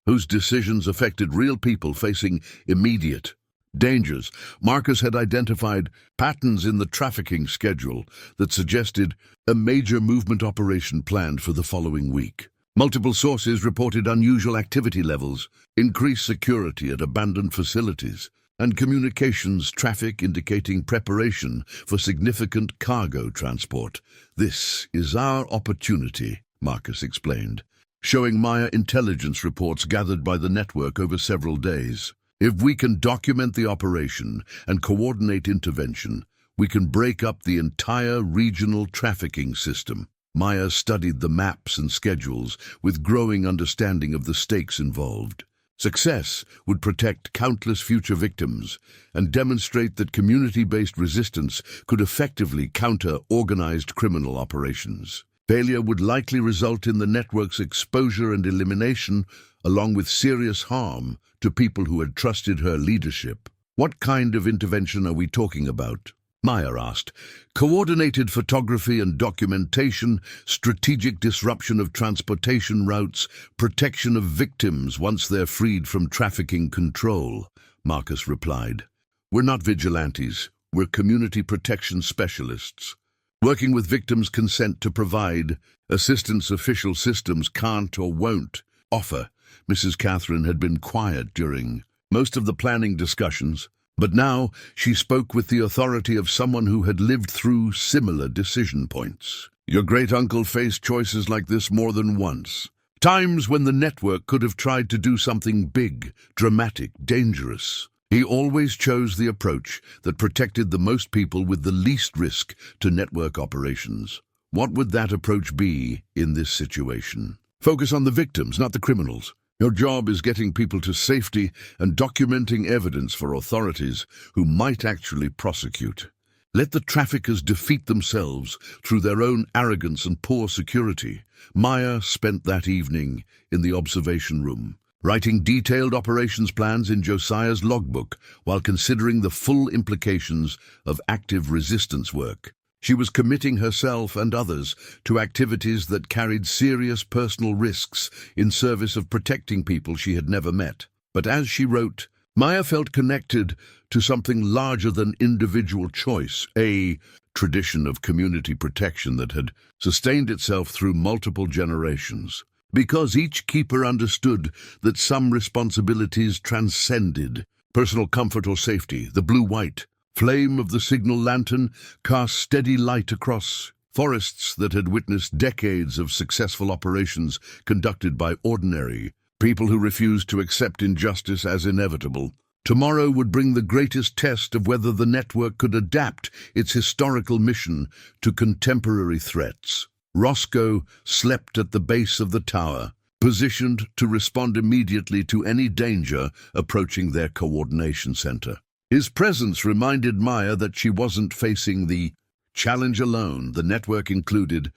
Speaker 1: whose decisions affected real people facing immediate dangers. Marcus had identified patterns in the trafficking schedule that suggested a major movement operation planned for the following week. Multiple sources reported unusual activity levels, increased security at abandoned facilities, and communications traffic indicating preparation for significant cargo transport. "This is our opportunity," Marcus explained, showing Maya intelligence reports gathered by the network over several days. "If we can document the operation and coordinate intervention, we can break up the entire regional trafficking system." Maya studied the maps and schedules with growing understanding of the stakes involved. Success would protect countless future victims and demonstrate that community-based resistance could effectively counter organized criminal operations. Failure would likely result in the network's exposure and elimination, along with serious harm to people who had trusted her leadership. "What kind of intervention are we talking about?" Maya asked. "Coordinated photography and documentation, strategic disruption of transportation routes, protection of victims once they're freed from trafficking control," Marcus replied. "We're not vigilantes. We're community protection specialists, working with victims' consent to provide assistance official systems can't or won't offer." Mrs. Catherine had been quiet during most of the planning discussions, but now she spoke with the authority of someone who had lived through similar decision points. "Your great-uncle faced choices like this more than once. Times when the network could have tried to do something big, dramatic, dangerous. He always chose the approach that protected the most people with the least risk to network operations. What would that approach be in this situation? Focus on the victims, not the criminals. Your job is getting people to safety and documenting evidence for authorities who might actually prosecute. Let the traffickers defeat themselves through their own arrogance and poor security." Maya spent that evening in the observation room, writing detailed operations plans in Josiah's logbook while considering the full implications of active resistance work. She was committing herself and others to activities that carried serious personal risks in service of protecting people she had never met. But as she wrote, Maya felt connected to something larger than individual choice, a tradition of community protection that had sustained itself through multiple generations. Because each keeper understood that some responsibilities transcended personal comfort or safety, the blue-white flame of the signal lantern cast steady light across forests that had witnessed decades of successful operations conducted by ordinary people who refused to accept injustice as inevitable. Tomorrow would bring the greatest test of whether the network could adapt its historical mission to contemporary threats. Roscoe slept at the base of the tower, positioned to respond immediately to any danger approaching their coordination center. His presence reminded Maya that she wasn't facing the challenge alone. The network included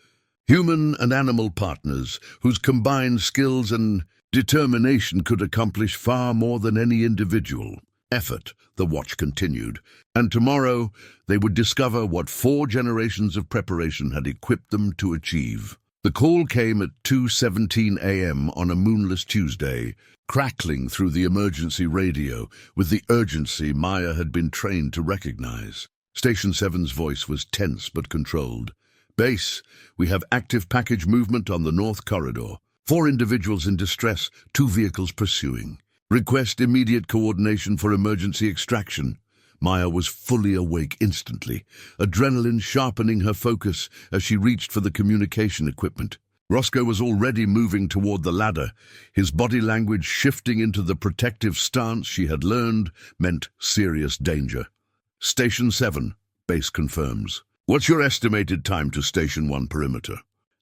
Speaker 1: human and animal partners whose combined skills and determination could accomplish far more than any individual effort, the watch continued. And tomorrow they would discover what 4 generations of preparation had equipped them to achieve. The call came at 2:17 a.m. on a moonless Tuesday, crackling through the emergency radio with the urgency Maya had been trained to recognize. Station 7's voice was tense but controlled. "Base, we have active package movement on the North Corridor. 4 individuals in distress, 2 vehicles pursuing. Request immediate coordination for emergency extraction." Maya was fully awake instantly, adrenaline sharpening her focus as she reached for the communication equipment. Roscoe was already moving toward the ladder, his body language shifting into the protective stance she had learned meant serious danger. Station 7, base confirms. What's your estimated time to Station 1 perimeter?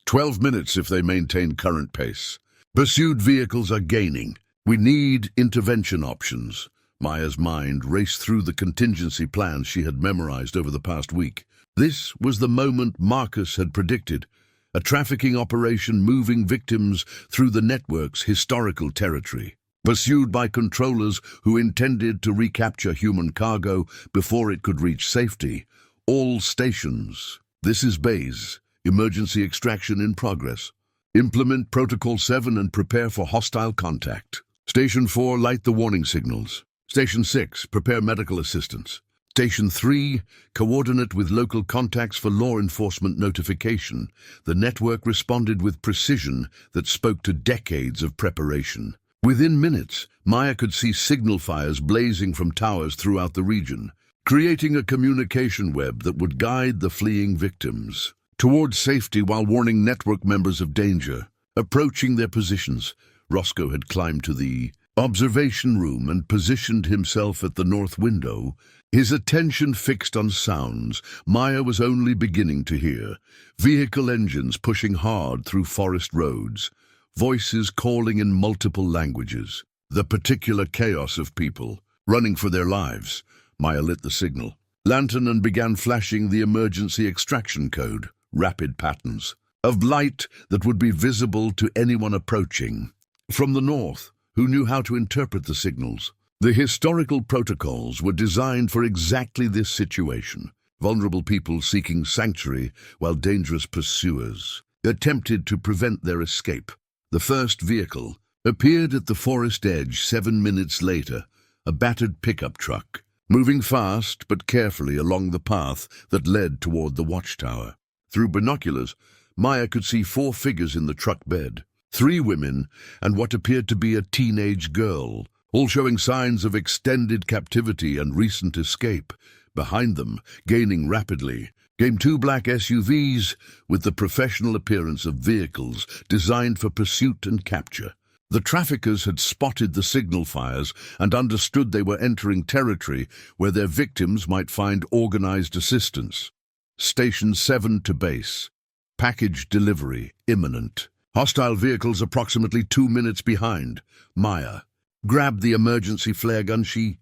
Speaker 1: 12 minutes if they maintain current pace. Pursued vehicles are gaining. We need intervention options. Maya's mind raced through the contingency plans she had memorized over the past week. This was the moment Marcus had predicted, a trafficking operation moving victims through the network's historical territory, pursued by controllers who intended to recapture human cargo before it could reach safety. All stations. This is Base. Emergency extraction in progress. Implement Protocol 7 and prepare for hostile contact. Station 4, light the warning signals. Station 6, prepare medical assistance. Station 3, coordinate with local contacts for law enforcement notification. The network responded with precision that spoke to decades of preparation. Within minutes, Maya could see signal fires blazing from towers throughout the region, creating a communication web that would guide the fleeing victims towards safety while warning network members of danger. Approaching their positions, Roscoe had climbed to the observation room and positioned himself at the north window, his attention fixed on sounds Maya was only beginning to hear. Vehicle engines pushing hard through forest roads, voices calling in multiple languages, the particular chaos of people running for their lives. Maya lit the signal lantern and began flashing the emergency extraction code, rapid patterns of light that would be visible to anyone approaching from the north who knew how to interpret the signals. The historical protocols were designed for exactly this situation. Vulnerable people seeking sanctuary while dangerous pursuers attempted to prevent their escape. The first vehicle appeared at the forest edge 7 minutes later, a battered pickup truck, moving fast but carefully along the path that led toward the Watchtower. Through binoculars, Maya could see 4 figures in the truck bed. 3 women and what appeared to be a teenage girl, all showing signs of extended captivity and recent escape. Behind them, gaining rapidly, came 2 black SUVs with the professional appearance of vehicles designed for pursuit and capture. The traffickers had spotted the signal fires and understood they were entering territory where their victims might find organized assistance. Station 7 to base. Package delivery imminent. Hostile vehicles approximately 2 minutes behind. Maya grabbed the emergency flare gun she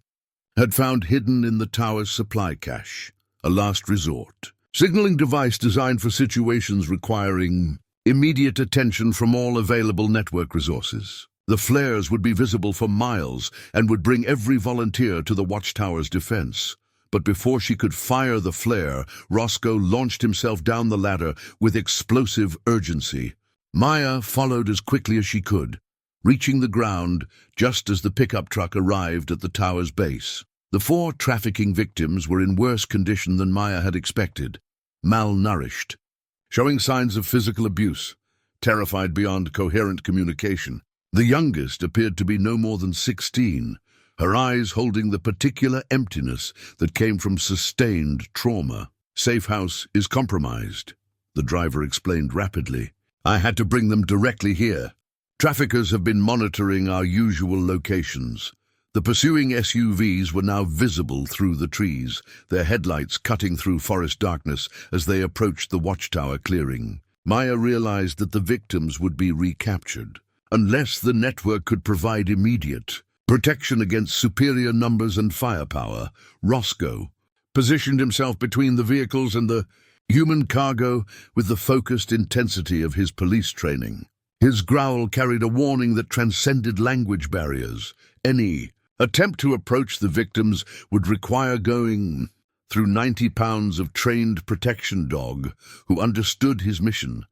Speaker 1: had found hidden in the tower's supply cache, a last resort. Signaling device designed for situations requiring immediate attention from all available network resources. The flares would be visible for miles and would bring every volunteer to the Watchtower's defense. But before she could fire the flare, Roscoe launched himself down the ladder with explosive urgency. Maya followed as quickly as she could, reaching the ground just as the pickup truck arrived at the tower's base. The 4 trafficking victims were in worse condition than Maya had expected, malnourished, showing signs of physical abuse, terrified beyond coherent communication. The youngest appeared to be no more than 16, her eyes holding the particular emptiness that came from sustained trauma. Safe house is compromised, the driver explained rapidly. I had to bring them directly here. Traffickers have been monitoring our usual locations. The pursuing SUVs were now visible through the trees, their headlights cutting through forest darkness as they approached the Watchtower clearing. Maya realized that the victims would be recaptured, unless the network could provide immediate protection against superior numbers and firepower. Roscoe positioned himself between the vehicles and the human cargo with the focused intensity of his police training. His growl carried a warning that transcended language barriers. Any attempt to approach the victims would require going through 90 pounds of trained protection dog who understood his mission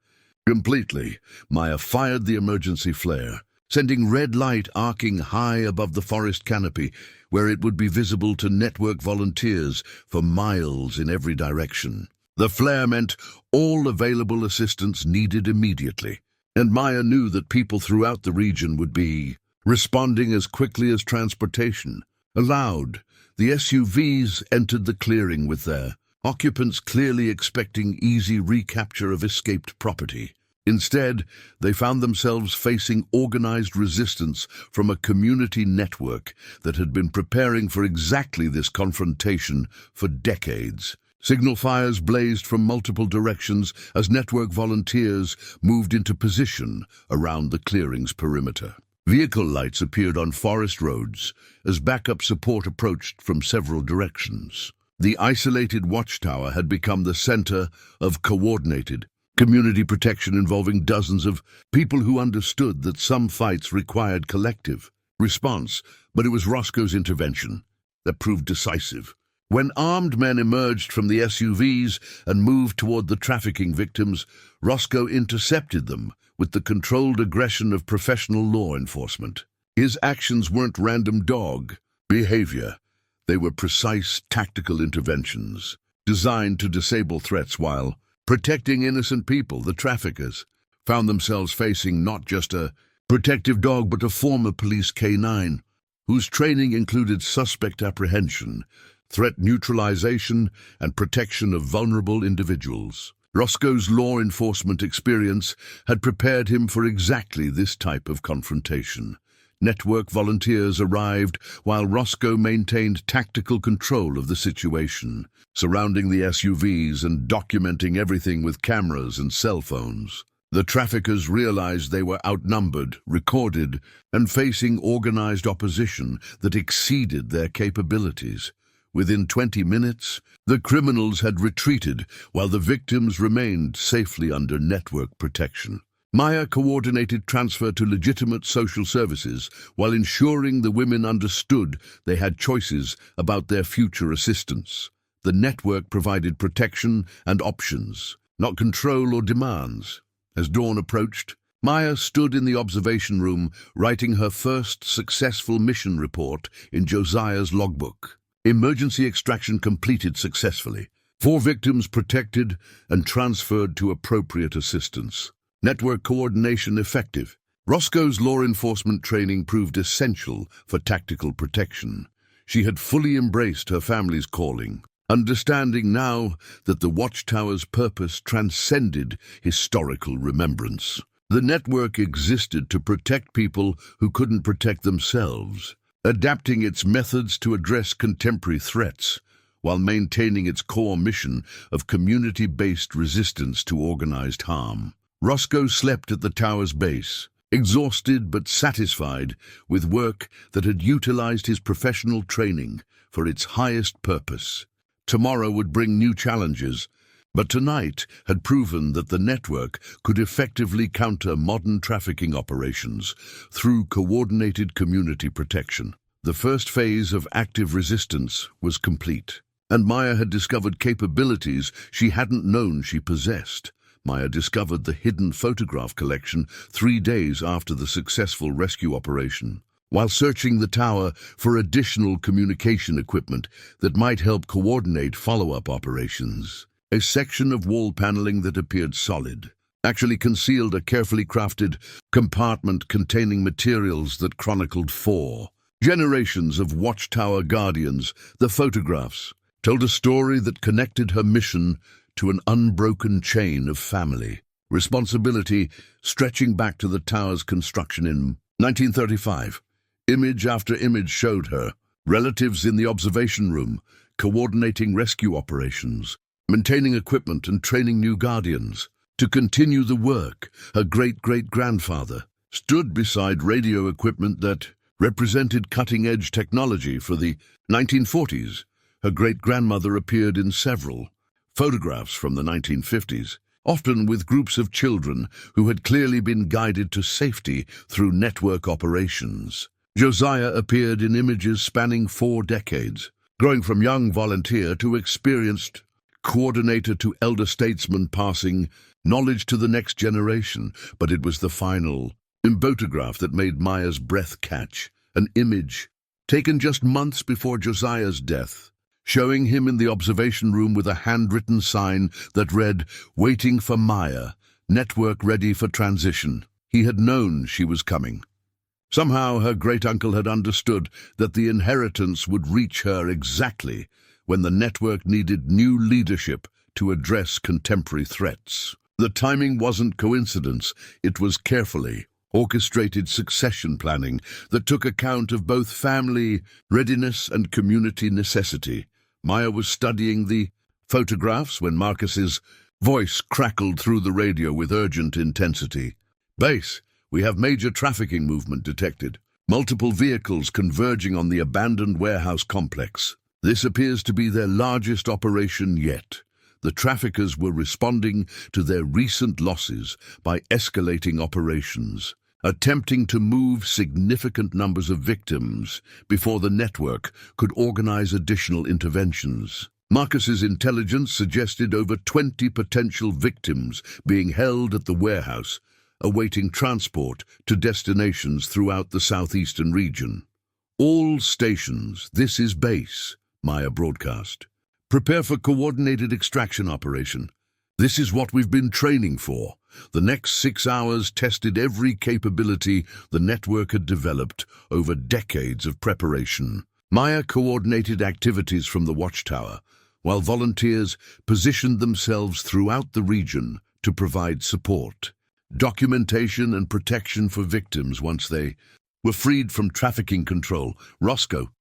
Speaker 1: completely. Maya fired the emergency flare, sending red light arcing high above the forest canopy, where it would be visible to network volunteers for miles in every direction. The flare meant all available assistance needed immediately, and Maya knew that people throughout the region would be responding as quickly as transportation allowed. The SUVs entered the clearing with their occupants clearly expecting easy recapture of escaped property. Instead, they found themselves facing organized resistance from a community network that had been preparing for exactly this confrontation for decades. Signal fires blazed from multiple directions as network volunteers moved into position around the clearing's perimeter. Vehicle lights appeared on forest roads as backup support approached from several directions. The isolated Watchtower had become the center of coordinated community protection involving dozens of people who understood that some fights required collective response, but it was Roscoe's intervention that proved decisive. When armed men emerged from the SUVs and moved toward the trafficking victims, Roscoe intercepted them with the controlled aggression of professional law enforcement. His actions weren't random dog behavior. They were precise tactical interventions designed to disable threats while protecting innocent people. The traffickers found themselves facing not just a protective dog but a former police K-9 whose training included suspect apprehension, threat neutralization, and protection of vulnerable individuals. Roscoe's law enforcement experience had prepared him for exactly this type of confrontation. Network volunteers arrived while Roscoe maintained tactical control of the situation, surrounding the SUVs and documenting everything with cameras and cell phones. The traffickers realized they were outnumbered, recorded, and facing organized opposition that exceeded their capabilities. Within 20 minutes, the criminals had retreated while the victims remained safely under network protection. Maya coordinated transfer to legitimate social services while ensuring the women understood they had choices about their future assistance. The network provided protection and options, not control or demands. As dawn approached, Maya stood in the observation room writing her first successful mission report in Josiah's logbook. Emergency extraction completed successfully. 4 victims protected and transferred to appropriate assistance. Network coordination effective. Roscoe's law enforcement training proved essential for tactical protection. She had fully embraced her family's calling, understanding now that the Watchtower's purpose transcended historical remembrance. The network existed to protect people who couldn't protect themselves, adapting its methods to address contemporary threats while maintaining its core mission of community-based resistance to organized harm. Roscoe slept at the tower's base, exhausted but satisfied with work that had utilized his professional training for its highest purpose. Tomorrow would bring new challenges, but tonight had proven that the network could effectively counter modern trafficking operations through coordinated community protection. The first phase of active resistance was complete, and Maya had discovered capabilities she hadn't known she possessed. Maya discovered the hidden photograph collection 3 days after the successful rescue operation, while searching the tower for additional communication equipment that might help coordinate follow-up operations. A section of wall paneling that appeared solid actually concealed a carefully crafted compartment containing materials that chronicled 4 generations of Watchtower guardians. The photographs told a story that connected her mission to an unbroken chain of family responsibility stretching back to the tower's construction in 1935. Image after image showed her relatives in the observation room, coordinating rescue operations, maintaining equipment and training new guardians. To continue the work, her great-great-grandfather stood beside radio equipment that represented cutting-edge technology for the 1940s. Her great-grandmother appeared in several photographs from the 1950s, often with groups of children who had clearly been guided to safety through network operations. Josiah appeared in images spanning 4 decades, growing from young volunteer to experienced coordinator to elder statesman, passing knowledge to the next generation. But it was the final photograph that made Maya's breath catch, an image taken just months before Josiah's death, showing him in the observation room with a handwritten sign that read, "Waiting for Maya, network ready for transition." He had known she was coming, Somehow her great-uncle had understood that the inheritance would reach her exactly when the network needed new leadership to address contemporary threats. The timing wasn't coincidence, it was carefully orchestrated succession planning that took account of both family readiness and community necessity. Maya was studying the photographs when Marcus's voice crackled through the radio with urgent intensity. "Base, we have major trafficking movement detected. Multiple vehicles converging on the abandoned warehouse complex. This appears to be their largest operation yet." The traffickers were responding to their recent losses by escalating operations, attempting to move significant numbers of victims before the network could organize additional interventions. Marcus's intelligence suggested over 20 potential victims being held at the warehouse, awaiting transport to destinations throughout the southeastern region. "All stations, this is base," Maya broadcast. "Prepare for coordinated extraction operation. This is what we've been training for." The next 6 hours tested every capability the network had developed over decades of preparation. Maya coordinated activities from the Watchtower, while volunteers positioned themselves throughout the region to provide support, documentation and protection for victims once they were freed from trafficking control. Roscoe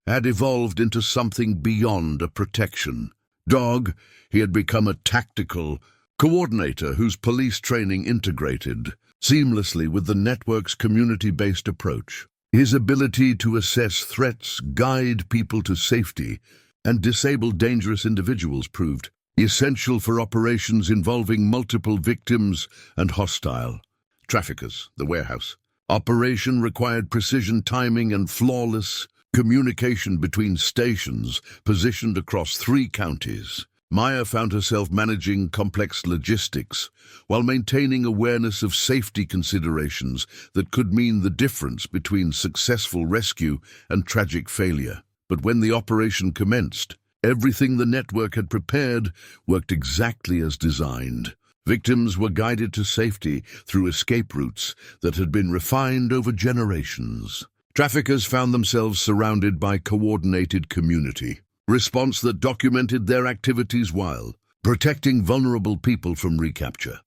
Speaker 1: had evolved into something beyond a protection dog. He had become a tactical coordinator whose police training integrated seamlessly with the network's community-based approach. His ability to assess threats, guide people to safety, and disable dangerous individuals proved essential for operations involving multiple victims and hostile traffickers. The warehouse operation required precision timing and flawless communication between stations positioned across 3 counties. Maya found herself managing complex logistics while maintaining awareness of safety considerations that could mean the difference between successful rescue and tragic failure. But when the operation commenced, everything the network had prepared worked exactly as designed. Victims were guided to safety through escape routes that had been refined over generations. Traffickers found themselves surrounded by coordinated community response that documented their activities while protecting vulnerable people from recapture.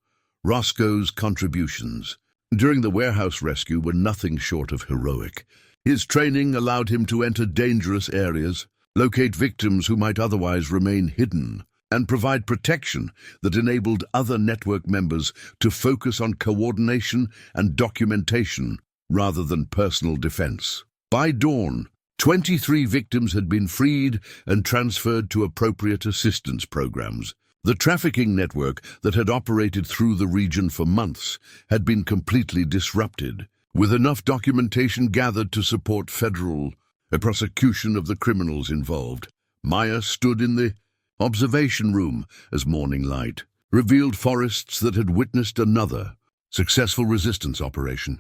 Speaker 1: Roscoe's contributions during the warehouse rescue were nothing short of heroic. His training allowed him to enter dangerous areas, locate victims who might otherwise remain hidden, and provide protection that enabled other network members to focus on coordination and documentation rather than personal defense. By dawn, 23 victims had been freed and transferred to appropriate assistance programs. The trafficking network that had operated through the region for months had been completely disrupted, with enough documentation gathered to support federal prosecution of the criminals involved. Maya stood in the observation room as morning light revealed forests that had witnessed another successful resistance operation.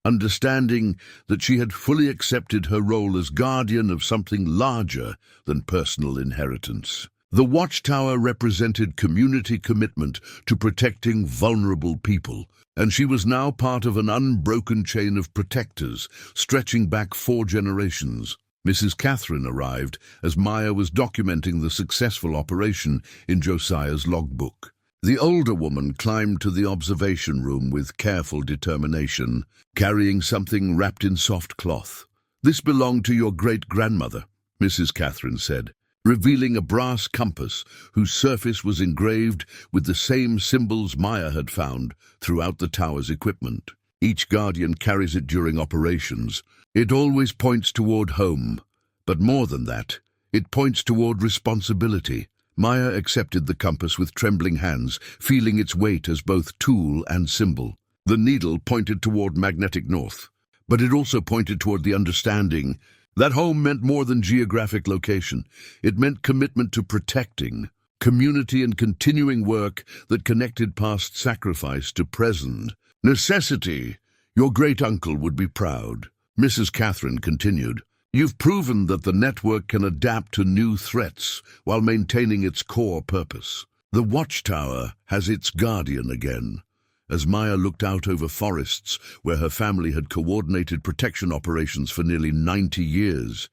Speaker 1: Understanding that she had fully accepted her role as guardian of something larger than personal inheritance. The Watchtower represented community commitment to protecting vulnerable people, and she was now part of an unbroken chain of protectors stretching back 4 generations. Mrs. Catherine arrived as Maya was documenting the successful operation in Josiah's logbook. The older woman climbed to the observation room with careful determination, carrying something wrapped in soft cloth. "This belonged to your great-grandmother," Mrs. Catherine said, revealing a brass compass whose surface was engraved with the same symbols Maya had found throughout the tower's equipment. Each guardian carries it during operations. It always points toward home, but more than that, it points toward responsibility. Maya accepted the compass with trembling hands, feeling its weight as both tool and symbol. The needle pointed toward magnetic north, but it also pointed toward the understanding that home meant more than geographic location. It meant commitment to protecting, community and continuing work that connected past sacrifice to present necessity. "Your great-uncle would be proud," Mrs. Catherine continued. "You've proven that the network can adapt to new threats while maintaining its core purpose. The Watchtower has its guardian again, As Maya looked out over forests where her family had coordinated protection operations for nearly 90 years,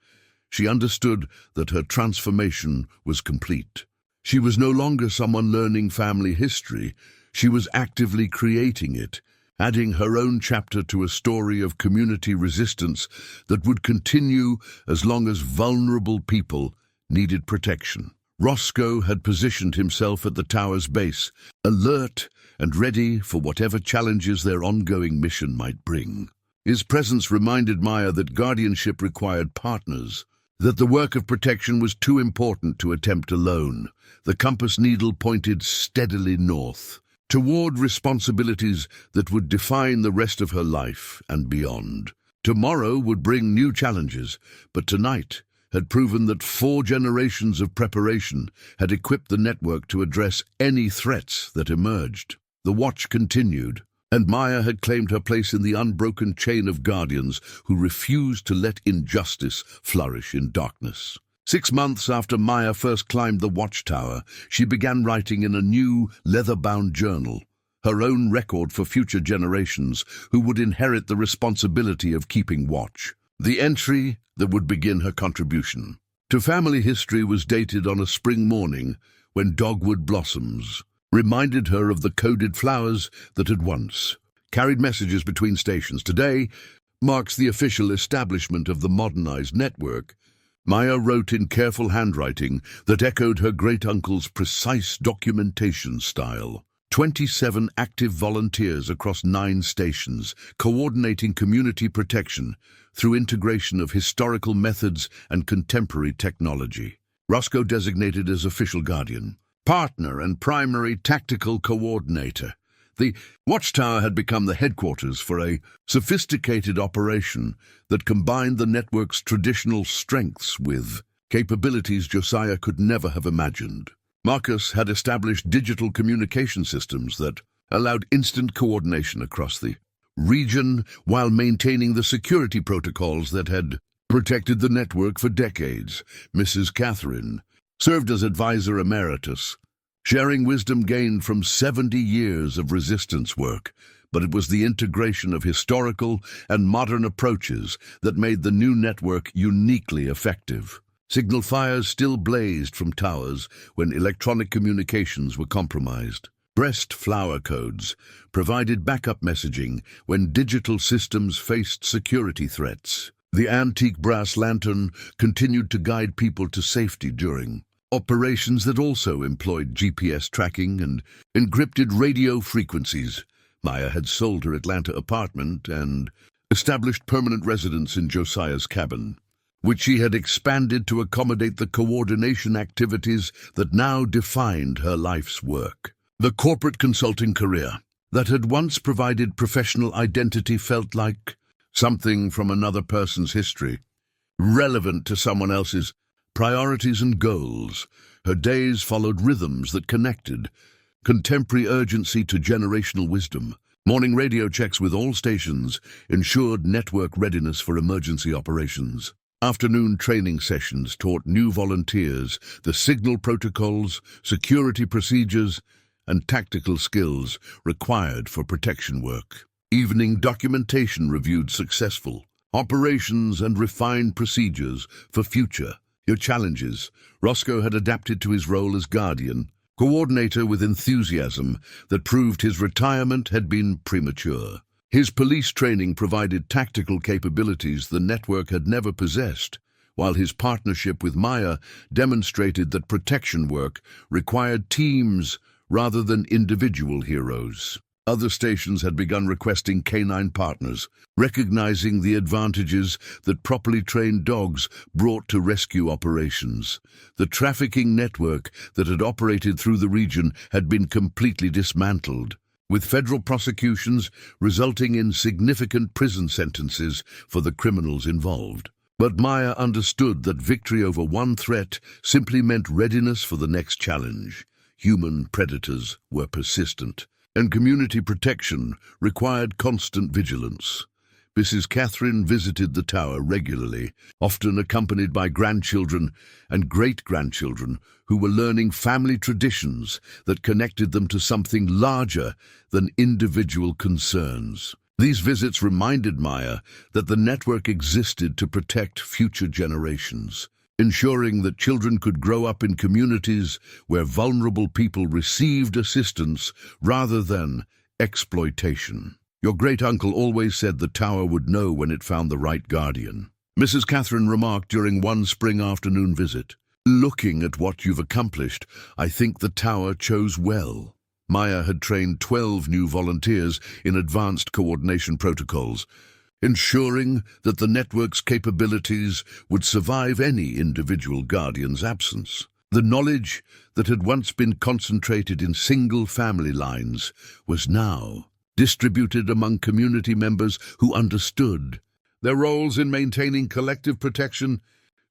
Speaker 1: she understood that her transformation was complete. She was no longer someone learning family history. She was actively creating it, adding her own chapter to a story of community resistance that would continue as long as vulnerable people needed protection. Roscoe had positioned himself at the tower's base, alert and ready for whatever challenges their ongoing mission might bring. His presence reminded Maya that guardianship required partners, that the work of protection was too important to attempt alone. The compass needle pointed steadily north, toward responsibilities that would define the rest of her life and beyond. Tomorrow would bring new challenges, but tonight had proven that 4 generations of preparation had equipped the network to address any threats that emerged. The watch continued, and Maya had claimed her place in the unbroken chain of guardians who refused to let injustice flourish in darkness. 6 months after Maya first climbed the Watchtower, she began writing in a new, leather-bound journal, her own record for future generations who would inherit the responsibility of keeping watch. The entry that would begin her contribution to family history was dated on a spring morning when dogwood blossoms reminded her of the coded flowers that had once carried messages between stations. Today marks the official establishment of the modernized network. Maya wrote in careful handwriting that echoed her great-uncle's precise documentation style. 27 active volunteers across 9 stations, coordinating community protection through integration of historical methods and contemporary technology. Roscoe designated as official guardian, partner and primary tactical coordinator. The Watchtower had become the headquarters for a sophisticated operation that combined the network's traditional strengths with capabilities Josiah could never have imagined. Marcus had established digital communication systems that allowed instant coordination across the region while maintaining the security protocols that had protected the network for decades. Mrs. Catherine served as advisor emeritus, sharing wisdom gained from 70 years of resistance work, but it was the integration of historical and modern approaches that made the new network uniquely effective. Signal fires still blazed from towers when electronic communications were compromised. Breast flower codes provided backup messaging when digital systems faced security threats. The antique brass lantern continued to guide people to safety during operations that also employed GPS tracking and encrypted radio frequencies. Maya had sold her Atlanta apartment and established permanent residence in Josiah's cabin, which she had expanded to accommodate the coordination activities that now defined her life's work. The corporate consulting career that had once provided professional identity felt like something from another person's history, relevant to someone else's priorities and goals. Her days followed rhythms that connected contemporary urgency to generational wisdom. Morning radio checks with all stations ensured network readiness for emergency operations. Afternoon training sessions taught new volunteers the signal protocols, security procedures, and tactical skills required for protection work. Evening documentation reviewed successful operations and refined procedures for future challenges. Roscoe had adapted to his role as guardian, coordinator with enthusiasm that proved his retirement had been premature. His police training provided tactical capabilities the network had never possessed, while his partnership with Maya demonstrated that protection work required teams rather than individual heroes. Other stations had begun requesting canine partners, recognizing the advantages that properly trained dogs brought to rescue operations. The trafficking network that had operated through the region had been completely dismantled, with federal prosecutions resulting in significant prison sentences for the criminals involved. But Maya understood that victory over one threat simply meant readiness for the next challenge. Human predators were persistent, and community protection required constant vigilance. Mrs. Catherine visited the tower regularly, often accompanied by grandchildren and great-grandchildren who were learning family traditions that connected them to something larger than individual concerns. These visits reminded Maya that the network existed to protect future generations, ensuring that children could grow up in communities where vulnerable people received assistance rather than exploitation. Your great-uncle always said the tower would know when it found the right guardian. Mrs. Catherine remarked during one spring afternoon visit, "Looking at what you've accomplished, I think the tower chose well." Maya had trained 12 new volunteers in advanced coordination protocols, ensuring that the network's capabilities would survive any individual guardian's absence. The knowledge that had once been concentrated in single family lines was now distributed among community members who understood their roles in maintaining collective protection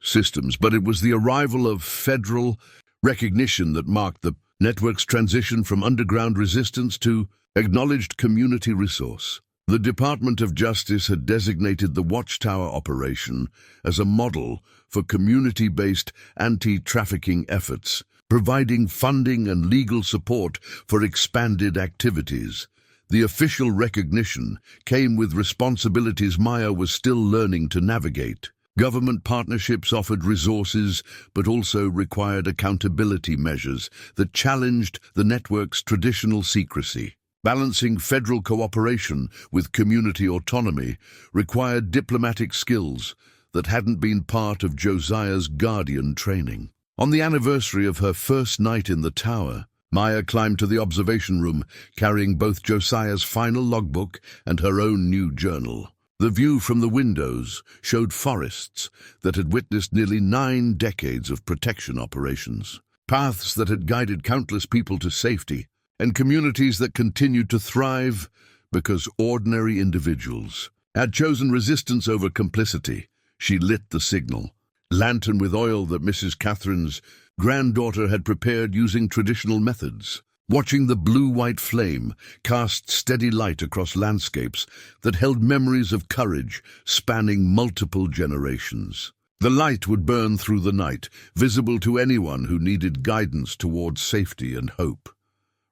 Speaker 1: systems. But it was the arrival of federal recognition that marked the network's transition from underground resistance to acknowledged community resource. The Department of Justice had designated the Watchtower operation as a model for community-based anti-trafficking efforts, providing funding and legal support for expanded activities. The official recognition came with responsibilities Maya was still learning to navigate. Government partnerships offered resources, but also required accountability measures that challenged the network's traditional secrecy. Balancing federal cooperation with community autonomy required diplomatic skills that hadn't been part of Josiah's guardian training. On the anniversary of her first night in the tower, Maya climbed to the observation room, carrying both Josiah's final logbook and her own new journal. The view from the windows showed forests that had witnessed nearly 9 decades of protection operations, paths that had guided countless people to safety, and communities that continued to thrive because ordinary individuals had chosen resistance over complicity. She lit the signal lantern with oil that Mrs. Catherine's granddaughter had prepared using traditional methods. Watching the blue-white flame cast steady light across landscapes that held memories of courage spanning multiple generations. The light would burn through the night, visible to anyone who needed guidance towards safety and hope.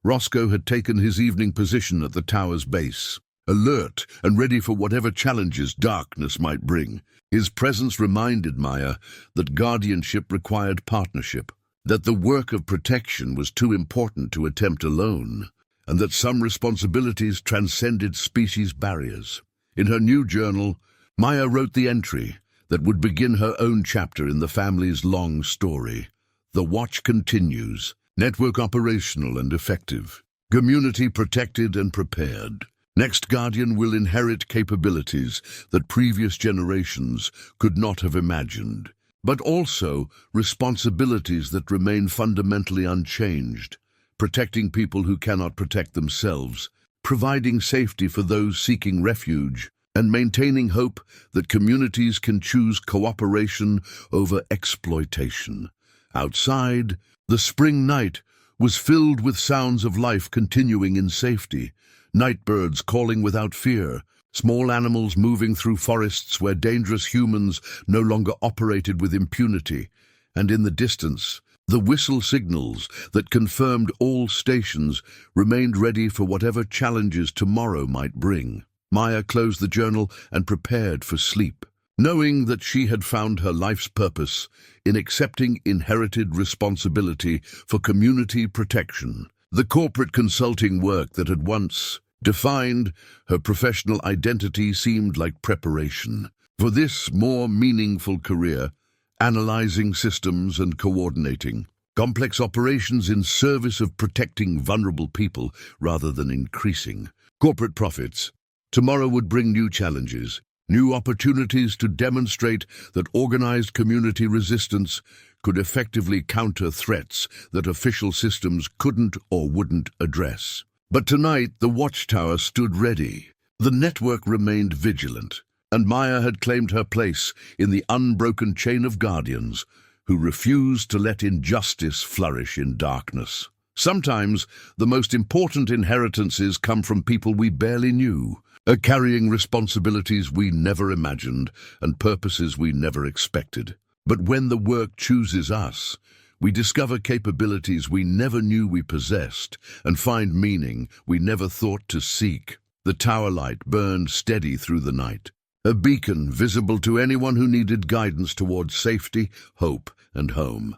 Speaker 1: Roscoe had taken his evening position at the tower's base, alert and ready for whatever challenges darkness might bring. His presence reminded Maya that guardianship required partnership, that the work of protection was too important to attempt alone, and that some responsibilities transcended species barriers. In her new journal, Maya wrote the entry that would begin her own chapter in the family's long story. The watch continues, network operational and effective, community protected and prepared. Next guardian will inherit capabilities that previous generations could not have imagined, but also responsibilities that remain fundamentally unchanged, protecting people who cannot protect themselves, providing safety for those seeking refuge, and maintaining hope that communities can choose cooperation over exploitation. Outside, the spring night was filled with sounds of life continuing in safety. Night birds calling without fear, small animals moving through forests where dangerous humans no longer operated with impunity, and in the distance, the whistle signals that confirmed all stations remained ready for whatever challenges tomorrow might bring. Maya closed the journal and prepared for sleep, knowing that she had found her life's purpose in accepting inherited responsibility for community protection. The corporate consulting work that had once defined her professional identity seemed like preparation for this more meaningful career, analyzing systems and coordinating complex operations in service of protecting vulnerable people rather than increasing corporate profits. Tomorrow would bring new challenges, new opportunities to demonstrate that organized community resistance could effectively counter threats that official systems couldn't or wouldn't address. But tonight, the Watchtower stood ready. The network remained vigilant, and Maya had claimed her place in the unbroken chain of guardians who refused to let injustice flourish in darkness. Sometimes, the most important inheritances come from people we barely knew, carrying responsibilities we never imagined and purposes we never expected. But when the work chooses us, we discover capabilities we never knew we possessed and find meaning we never thought to seek. The tower light burned steady through the night, a beacon visible to anyone who needed guidance towards safety, hope, and home.